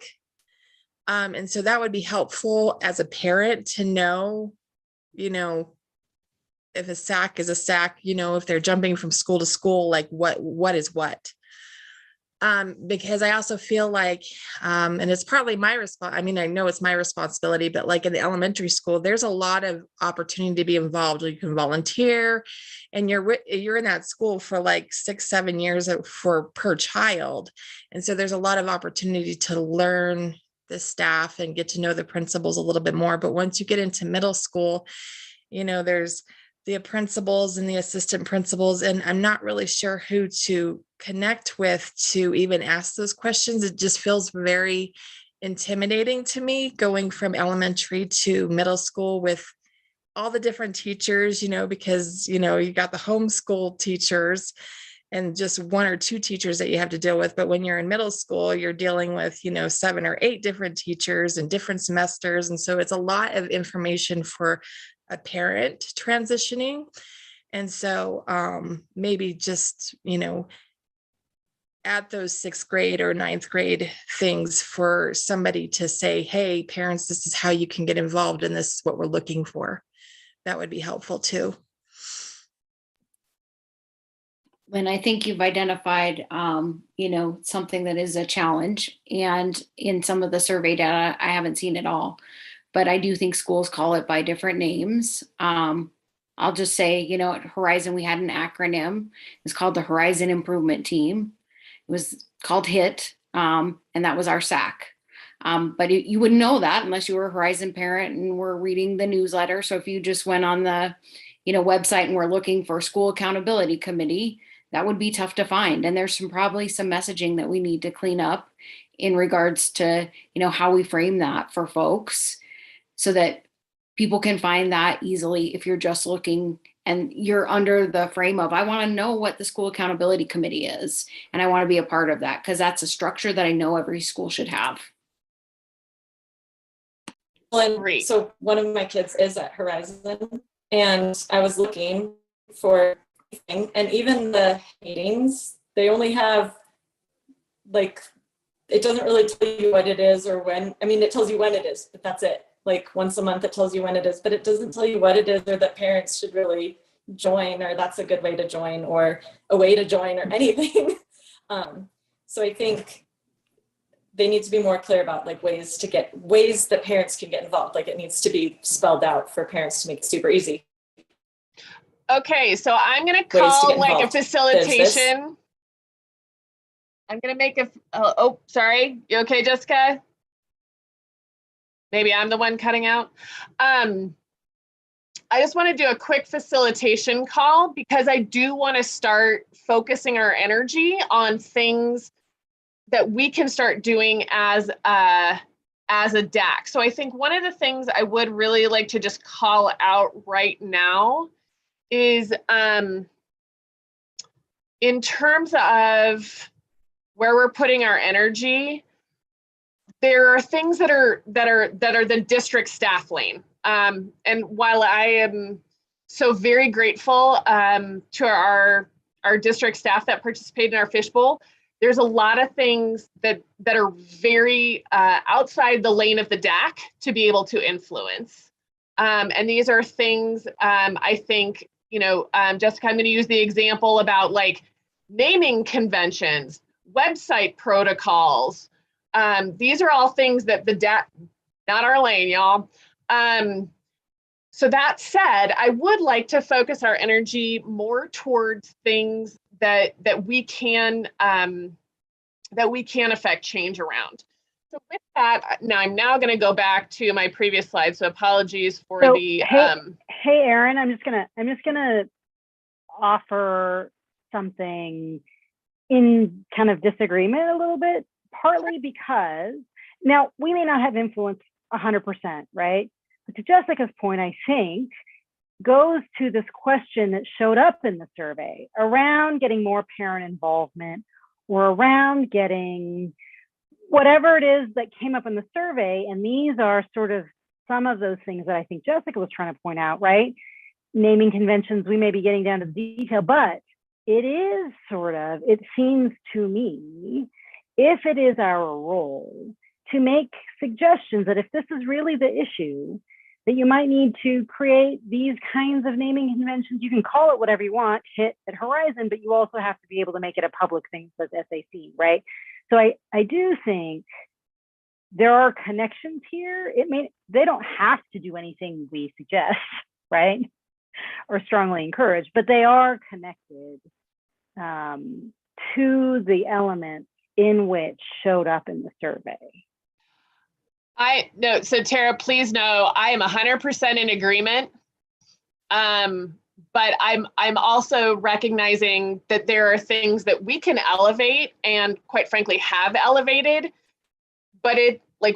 Speaker 10: And so that would be helpful as a parent to know if a SAC is a SAC, if they're jumping from school to school, like what is what? Because I also feel like, and it's partly my I know it's my responsibility, but like in the elementary school, there's a lot of opportunity to be involved. You can volunteer, and you're in that school for like 6-7 years per child. And so there's a lot of opportunity to learn the staff and get to know the principals a little bit more. But once you get into middle school, there's the principals and the assistant principals, and I'm not really sure who to connect with to even ask those questions. It just feels very intimidating to me going from elementary to middle school with all the different teachers, because, you got the homeschool teachers and just 1 or 2 teachers that you have to deal with. But when you're in middle school, you're dealing with, 7 or 8 different teachers and different semesters. And so it's a lot of information for a parent transitioning. And so maybe just, at those 6th grade or 9th grade things for somebody to say, hey, parents, this is how you can get involved and this is what we're looking for. That would be helpful too.
Speaker 4: And I think you've identified, something that is a challenge. And in some of the survey data, I haven't seen it all, but I do think schools call it by different names. I'll just say, at Horizon, we had an acronym. It's called the Horizon Improvement Team. It was called HIT, and that was our SAC. But you wouldn't know that unless you were a Horizon parent and were reading the newsletter. So if you just went on the, website and were looking for School Accountability Committee, that would be tough to find. And there's probably some messaging that we need to clean up in regards to, how we frame that for folks so that people can find that easily if you're just looking and you're under the frame of, I want to know what the School Accountability Committee is, and I want to be a part of that, because that's a structure that I know every school should have.
Speaker 9: Well, and so one of my kids is at Horizon, and I was looking for anything, and even the meetings, they only have like, it doesn't really tell you what it is or when. I mean, it tells you when it is, but that's it. Like once a month, it tells you when it is, but it doesn't tell you what it is or that parents should really join, or that's a good way to join, or a way to join, or anything. So I think they need to be more clear about like ways that parents can get involved. Like it needs to be spelled out for parents to make it super easy.
Speaker 3: Okay, so I'm going to call like a facilitation. I'm going to make sorry. You okay, Jessica? Maybe I'm the one cutting out. I just want to do a quick facilitation call because I do want to start focusing our energy on things that we can start doing as a DAC. So I think one of the things I would really like to just call out right now is in terms of where we're putting our energy, there are things that are the district staff lane. And while I am so very grateful to our district staff that participated in our Fishbowl, there's a lot of things that are very outside the lane of the DAC to be able to influence. And these are things I think, Jessica, I'm going to use the example about like naming conventions, website protocols. These are all things that the DAC, not our lane, y'all. So that said, I would like to focus our energy more towards things that we can affect change around. So with that, I'm now going to go back to my previous slide. So apologies for the.
Speaker 8: Hey, Erin, I'm just gonna offer something in kind of disagreement a little bit, partly because now we may not have influence 100%, right? But to Jessica's point, I think goes to this question that showed up in the survey around getting more parent involvement or around getting whatever it is that came up in the survey. And these are sort of some of those things that I think Jessica was trying to point out, right? Naming conventions, we may be getting down to the detail, but it is sort of, it seems to me, if it is our role to make suggestions that if this is really the issue, that you might need to create these kinds of naming conventions. You can call it whatever you want, hit at Horizon, but you also have to be able to make it a public thing that says SAC, right? So I do think there are connections here. They don't have to do anything we suggest, right? Or strongly encourage, but they are connected to the elements in which showed up in the survey.
Speaker 3: So Tara, please know I am 100% in agreement. But I'm also recognizing that there are things that we can elevate and quite frankly have elevated, but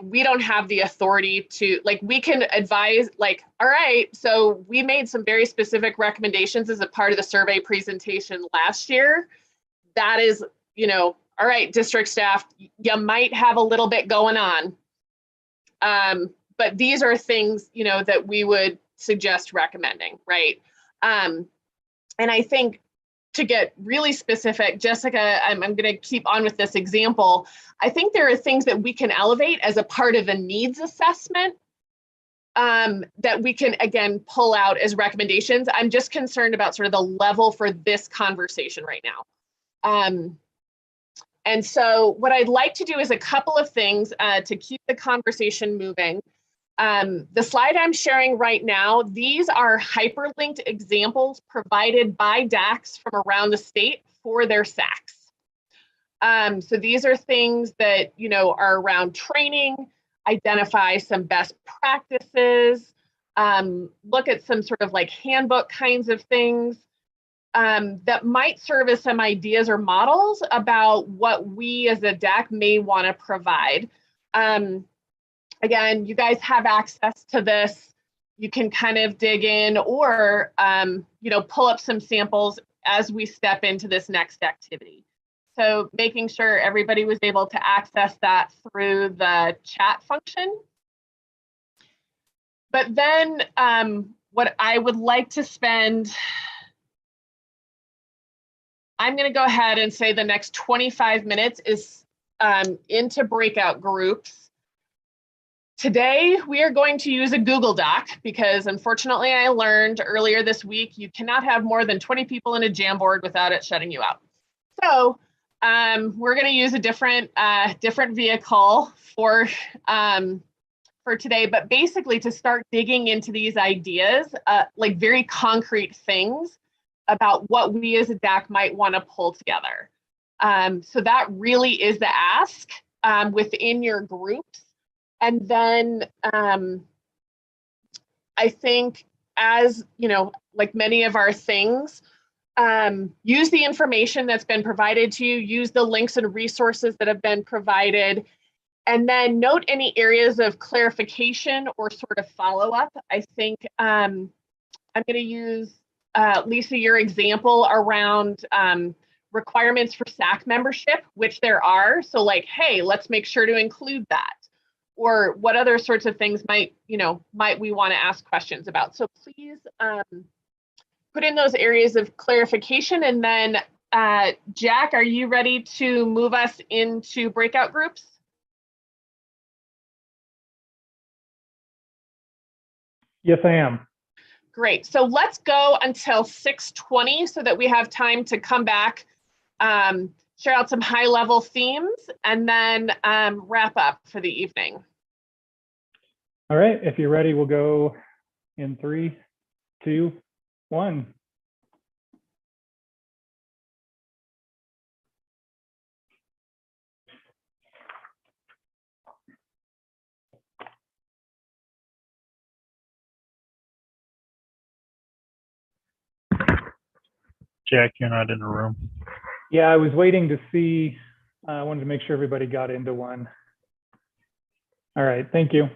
Speaker 3: we don't have the authority to, we can advise, all right, so we made some very specific recommendations as a part of the survey presentation last year. That is, all right, district staff, you might have a little bit going on. But these are things, that we would suggest recommending, right? And I think to get really specific, Jessica, I'm going to keep on with this example. I think there are things that we can elevate as a part of a needs assessment that we can, again, pull out as recommendations. I'm just concerned about sort of the level for this conversation right now. And so what I'd like to do is a couple of things to keep the conversation moving. The slide I'm sharing right now, these are hyperlinked examples provided by DACs from around the state for their SACs. So these are things that, are around training, identify some best practices, look at some sort of handbook kinds of things that might serve as some ideas or models about what we as a DAC may want to provide. Again, you guys have access to this. You can kind of dig in or, pull up some samples as we step into this next activity. So making sure everybody was able to access that through the chat function. But then what I would like to spend, I'm going to go ahead and say the next 25 minutes is into breakout groups. Today, we are going to use a Google Doc because unfortunately I learned earlier this week, you cannot have more than 20 people in a Jamboard without it shutting you out. So we're going to use a different vehicle for today, but basically to start digging into these ideas, very concrete things about what we as a DAC might want to pull together. So that really is the ask within your groups. And then I think as, like many of our things, use the information that's been provided to you, use the links and resources that have been provided, and then note any areas of clarification or sort of follow-up. I think I'm going to use, Lisa, your example around requirements for SAC membership, which there are. So hey, let's make sure to include that. Or what other sorts of things might we want to ask questions about. So please put in those areas of clarification. And then Jack, are you ready to move us into breakout groups?
Speaker 1: Yes, I am.
Speaker 3: Great. So let's go until 6:20 so that we have time to come back, share out some high-level themes, and then wrap up for the evening.
Speaker 1: All right, if you're ready, we'll go in 3, 2, 1.
Speaker 11: Jack, you're not in the room.
Speaker 1: Yeah, I was waiting to see. I wanted to make sure everybody got into one. All right, thank you.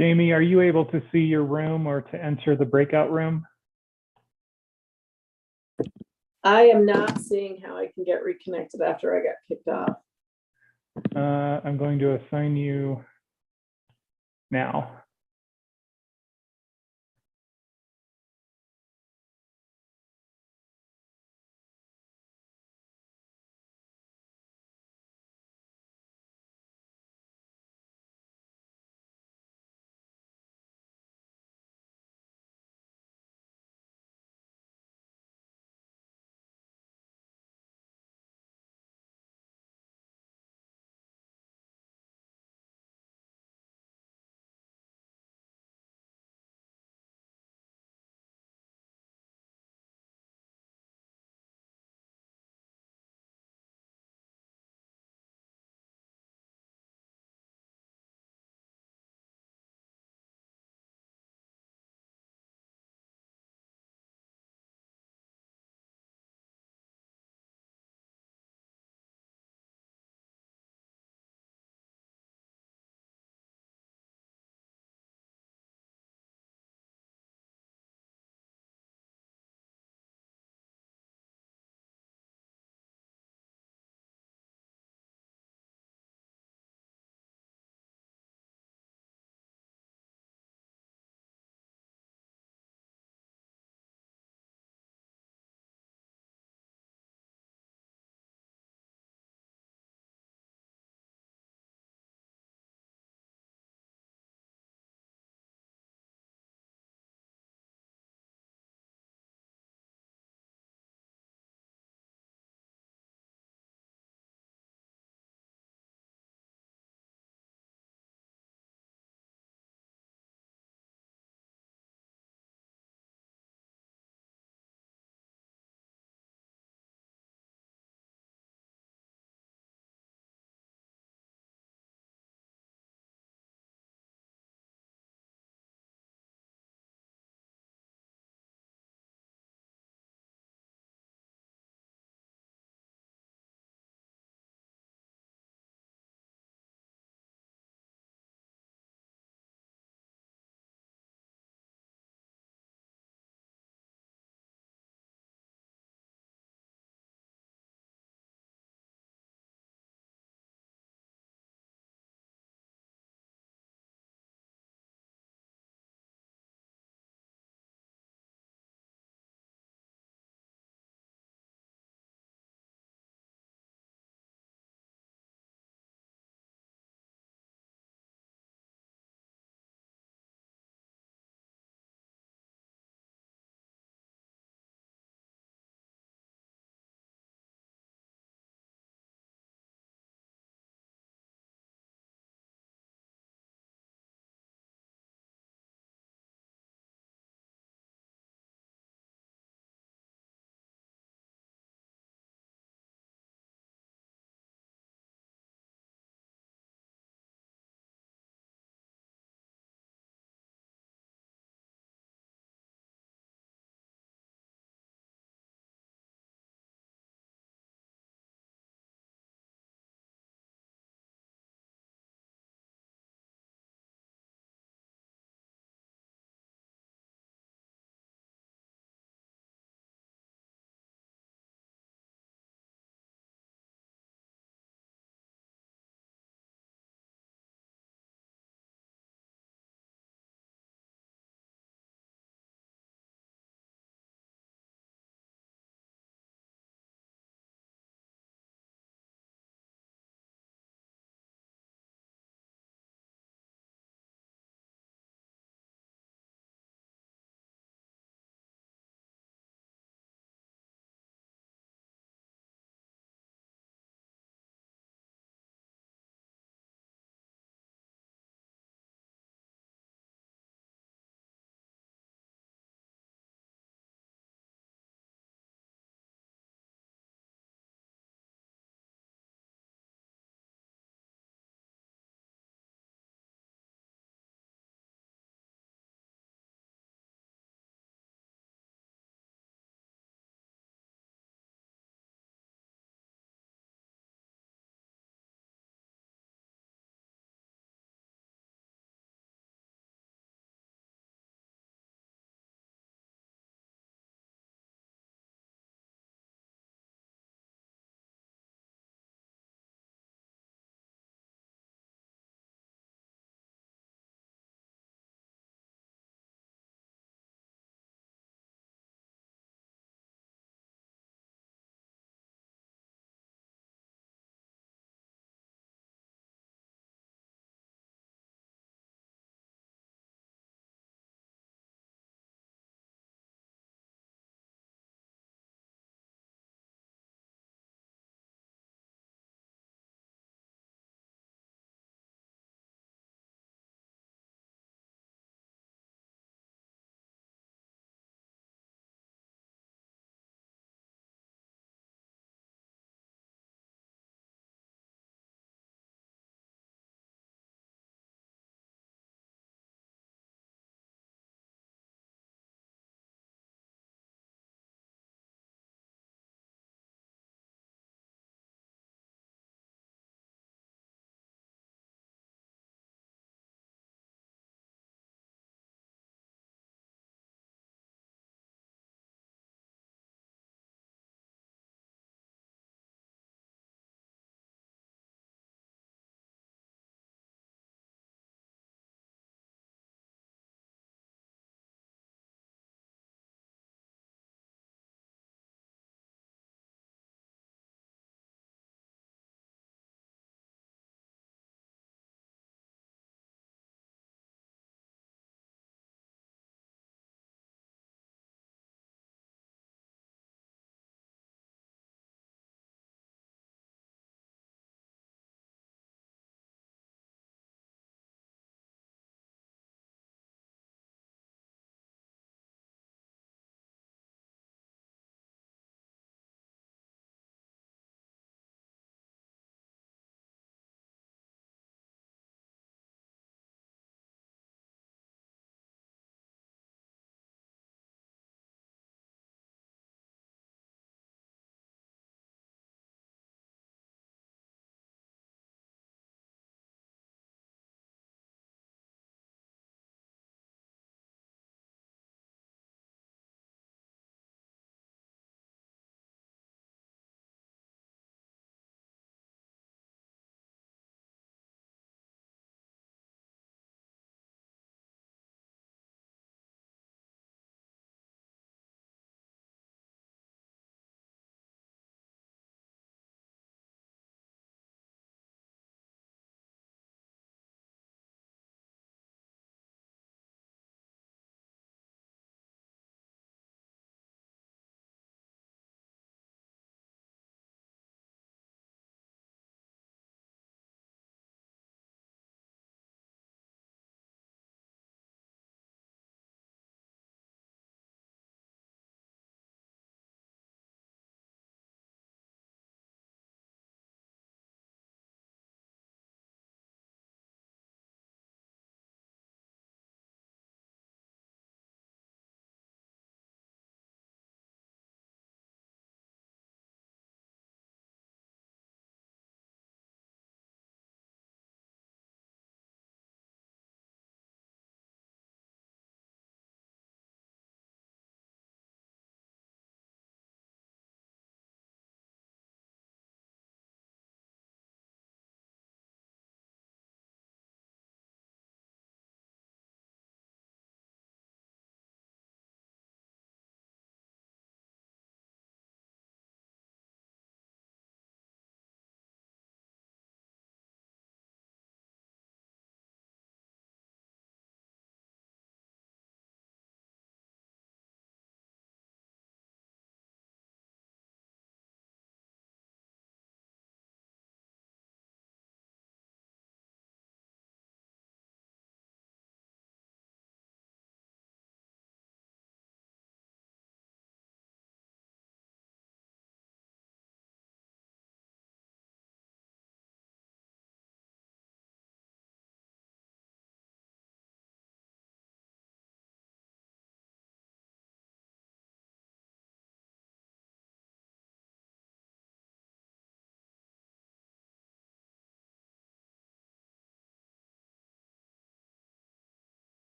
Speaker 1: Jamie, are you able to see your room or to enter the breakout room?
Speaker 12: I am not seeing how I can get reconnected after I got kicked off.
Speaker 1: I'm going to assign you now.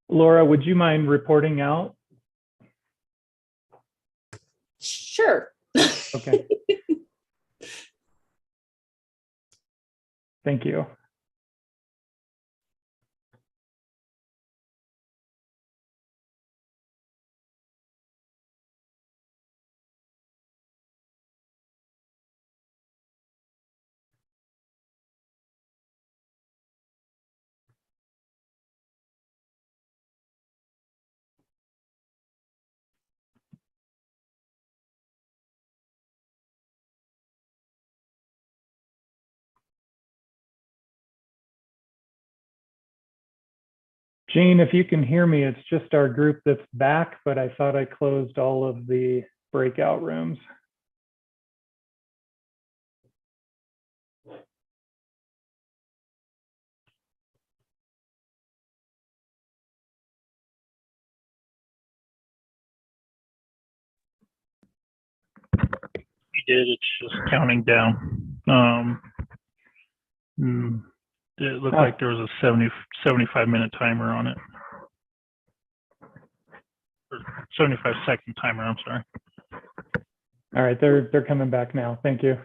Speaker 1: Laura, would you mind reporting out?
Speaker 2: Sure.
Speaker 1: Okay. Thank you. Jane, if you can hear me, it's just our group that's back, but I thought I closed all of the breakout rooms.
Speaker 11: We did. It's just counting down. It looked like there was a 75-minute timer on it. Or 75-second timer, I'm sorry.
Speaker 1: All right, they're coming back now. Thank you.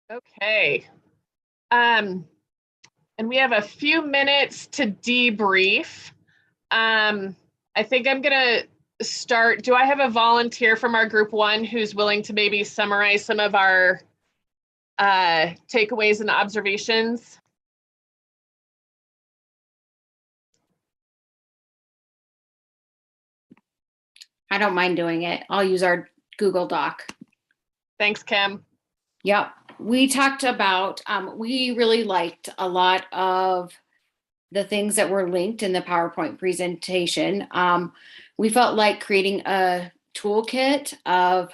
Speaker 3: Okay. And we have a few minutes to debrief. I think I'm gonna start. Do I have a volunteer from our group one who's willing to maybe summarize some of our takeaways and observations?
Speaker 4: I don't mind doing it. I'll use our Google Doc.
Speaker 3: Thanks, Kim.
Speaker 4: Yep. We talked about, we really liked a lot of the things that were linked in the PowerPoint presentation. We felt like creating a toolkit of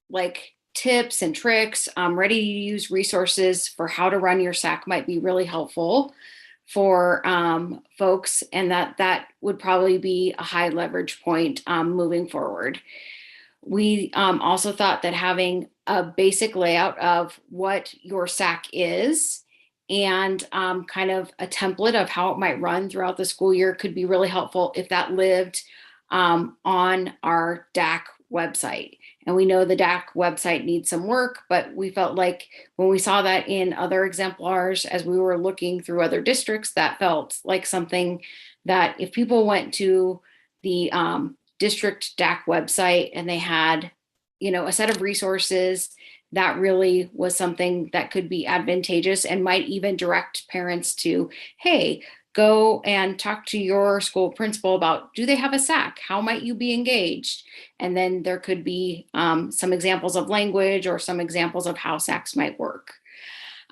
Speaker 4: like tips and tricks, ready to use resources for how to run your SAC might be really helpful for folks, and that would probably be a high leverage point moving forward. We also thought that having a basic layout of what your SAC is and kind of a template of how it might run throughout the school year could be really helpful if that lived on our DAC website. And we know the DAC website needs some work, but we felt like when we saw that in other exemplars, as we were looking through other districts, that felt like something that if people went to the district DAC website and they had, you know, a set of resources, that really was something that could be advantageous and might even direct parents to, hey, go and talk to your school principal about, do they have a SAC? How might you be engaged? And then there could be some examples of language or some examples of how SACs might work.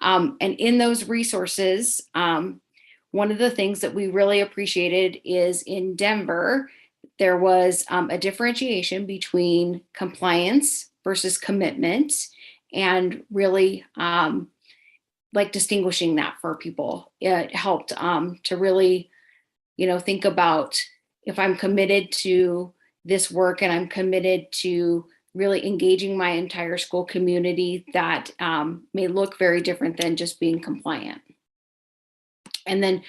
Speaker 4: And in those resources, one of the things that we really appreciated is in Denver, there was a differentiation between compliance versus commitment, and really like distinguishing that for people. It helped to really, you know, think about if I'm committed to this work and I'm committed to really engaging my entire school community, that may look very different than just being compliant. And then,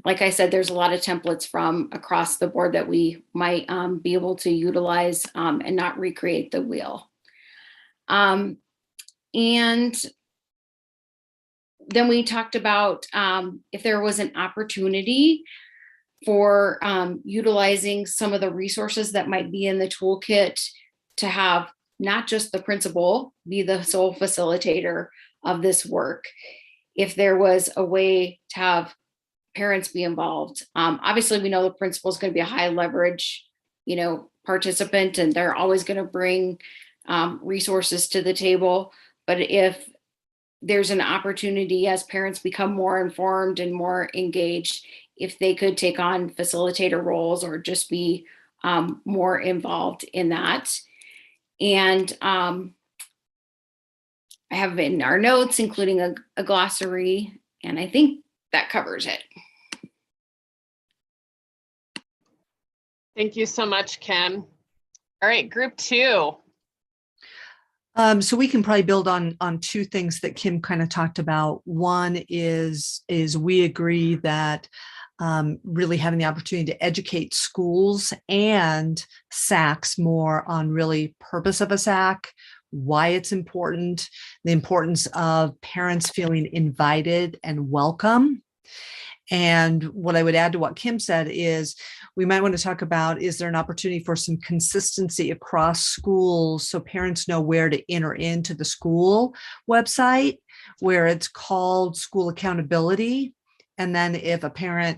Speaker 4: like I said, there's a lot of templates from across the board that we might be able to utilize and not recreate the wheel. And then we talked about if there was an opportunity for utilizing some of the resources that might be in the toolkit to have not just the principal be the sole facilitator of this work. If there was a way to have parents be involved. Obviously, we know the principal is going to be a high leverage, you know, participant, and they're always going to bring resources to the table. But if there's an opportunity as parents become more informed and more engaged, if they could take on facilitator roles or just be more involved in that. And I have in our notes, including a glossary, and I think that covers it.
Speaker 3: Thank you so much, Kim. All right, group 2.
Speaker 13: So we can probably build on two things that Kim kind of talked about. One is we agree that really having the opportunity to educate schools and SACs more on really purpose of a SAC, why it's important, the importance of parents feeling invited and welcome. And what I would add to what Kim said is we might want to talk about, is there an opportunity for some consistency across schools so parents know where to enter into the school website, where it's called school accountability. And then if a parent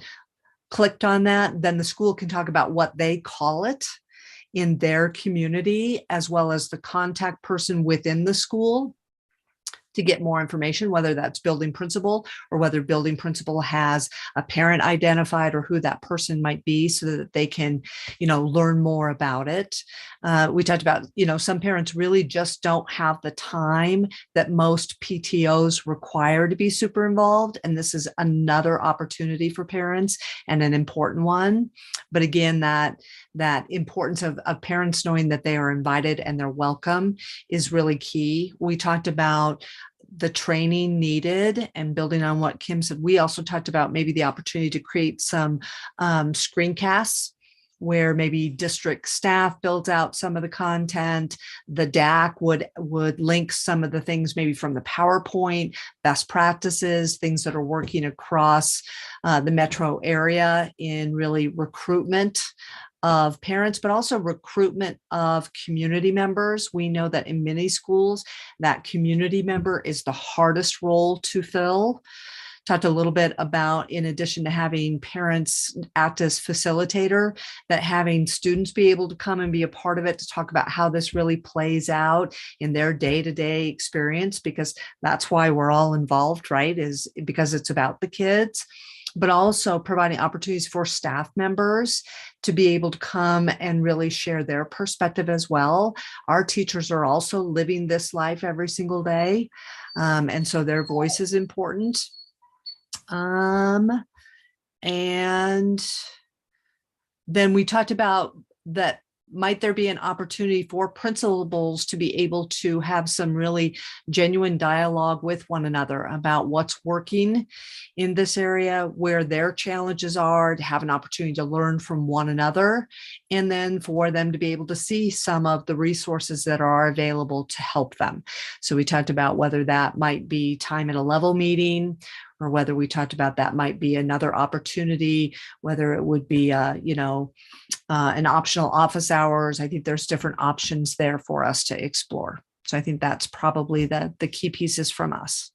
Speaker 13: clicked on that, then the school can talk about what they call it in their community, as well as the contact person within the school to get more information, whether that's building principal or whether building principal has a parent identified or who that person might be, so that they can, learn more about it. We talked about, some parents really just don't have the time that most PTOs require to be super involved. And this is another opportunity for parents, and an important one. But again, that importance of parents knowing that they are invited and they're welcome is really key. We talked about the training needed, and building on what Kim said, we also talked about maybe the opportunity to create some screencasts where maybe district staff builds out some of the content. The DAC would link some of the things maybe from the PowerPoint, best practices, things that are working across the metro area in really recruitment of parents, but also recruitment of community members. We know that in many schools, that community member is the hardest role to fill. Talked a little bit about, in addition to having parents act as facilitator, that having students be able to come and be a part of it to talk about how this really plays out in their day-to-day experience, because that's why we're all involved, right? Is because it's about the kids. But also providing opportunities for staff members to be able to come and really share their perspective as well. Our teachers are also living this life every single day. And so their voice is important. And then we talked about that might there be an opportunity for principals to be able to have some really genuine dialogue with one another about what's working in this area, where their challenges are, to have an opportunity to learn from one another, and then for them to be able to see some of the resources that are available to help them. So we talked about whether that might be time at a level meeting, or whether we talked about that might be another opportunity, whether it would be, an optional office hours. I think there's different options there for us to explore. So I think that's probably the key pieces from us.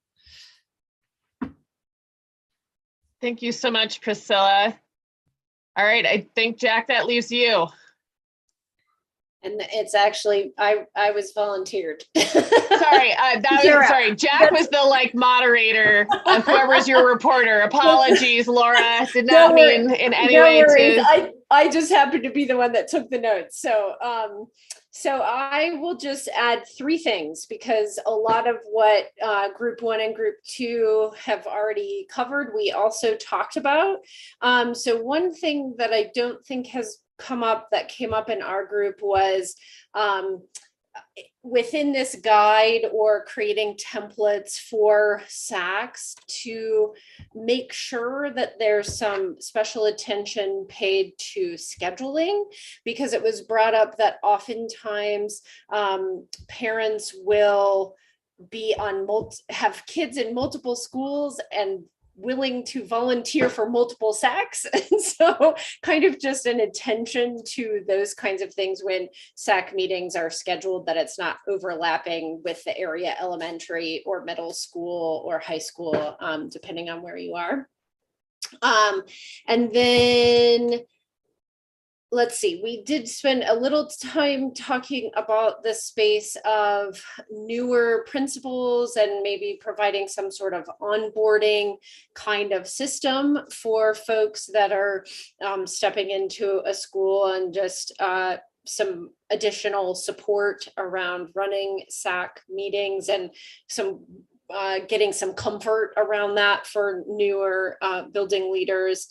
Speaker 3: Thank you so much, Priscilla. All right, I think, Jack, that leaves you.
Speaker 2: And it's actually, I was volunteered.
Speaker 3: Sorry, Jack was the moderator of whoever's your reporter. Apologies, Laura. Did not mean in any way to.
Speaker 2: I just happened to be the one that took the notes. So I will just add 3 things, because a lot of what group 1 and group 2 have already covered, we also talked about. So one thing that I don't think has that came up in our group was within this guide, or creating templates for SACs, to make sure that there's some special attention paid to scheduling, because it was brought up that oftentimes parents will be have kids in multiple schools and willing to volunteer for multiple SACs. And so kind of just an attention to those kinds of things when SAC meetings are scheduled, that it's not overlapping with the area elementary or middle school or high school, depending on where you are. And then let's see, we did spend a little time talking about the space of newer principals and maybe providing some sort of onboarding kind of system for folks that are stepping into a school, and just some additional support around running SAC meetings, and some getting some comfort around that for newer building leaders.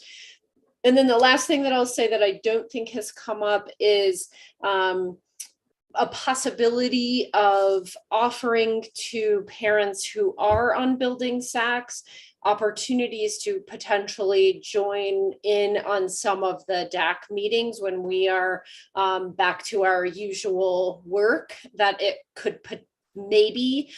Speaker 2: And then the last thing that I'll say that I don't think has come up is a possibility of offering to parents who are on building SACs opportunities to potentially join in on some of the DAC meetings when we are back to our usual work, that it could maybe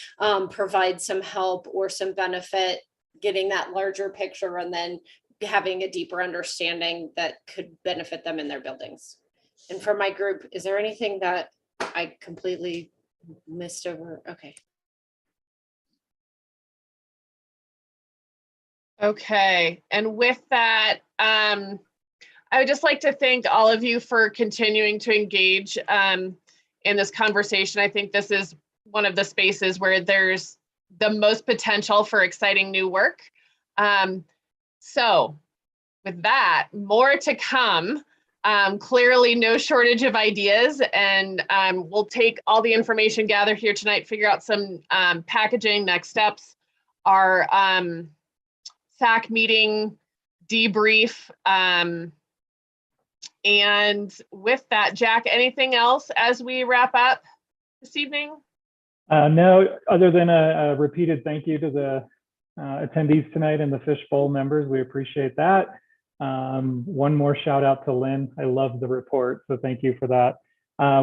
Speaker 2: provide some help or some benefit, getting that larger picture, and then having a deeper understanding that could benefit them in their buildings. And for my group, is there anything that I completely missed over? Okay.
Speaker 3: Okay, and with that, I would just like to thank all of you for continuing to engage in this conversation. I think this is one of the spaces where there's the most potential for exciting new work. So with that, more to come. Clearly no shortage of ideas, and we'll take all the information gathered here tonight, figure out some packaging, next steps, our SAC meeting debrief. And with that, Jack, anything else as we wrap up this evening?
Speaker 1: No, other than a repeated thank you to the attendees tonight and the Fishbowl members. We appreciate that. One more shout out to Lynn. I love the report, so thank you for that.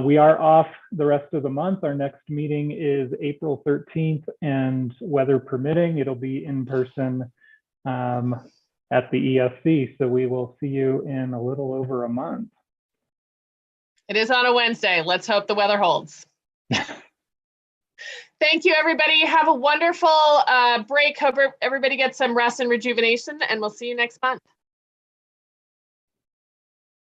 Speaker 1: We are off the rest of the month. Our next meeting is April 13th, and weather permitting, it'll be in person at the ESC. So we will see you in a little over a month.
Speaker 3: It is on a Wednesday. Let's hope the weather holds. Thank you, everybody. Have a wonderful break. Hope everybody gets some rest and rejuvenation, and we'll see you next month.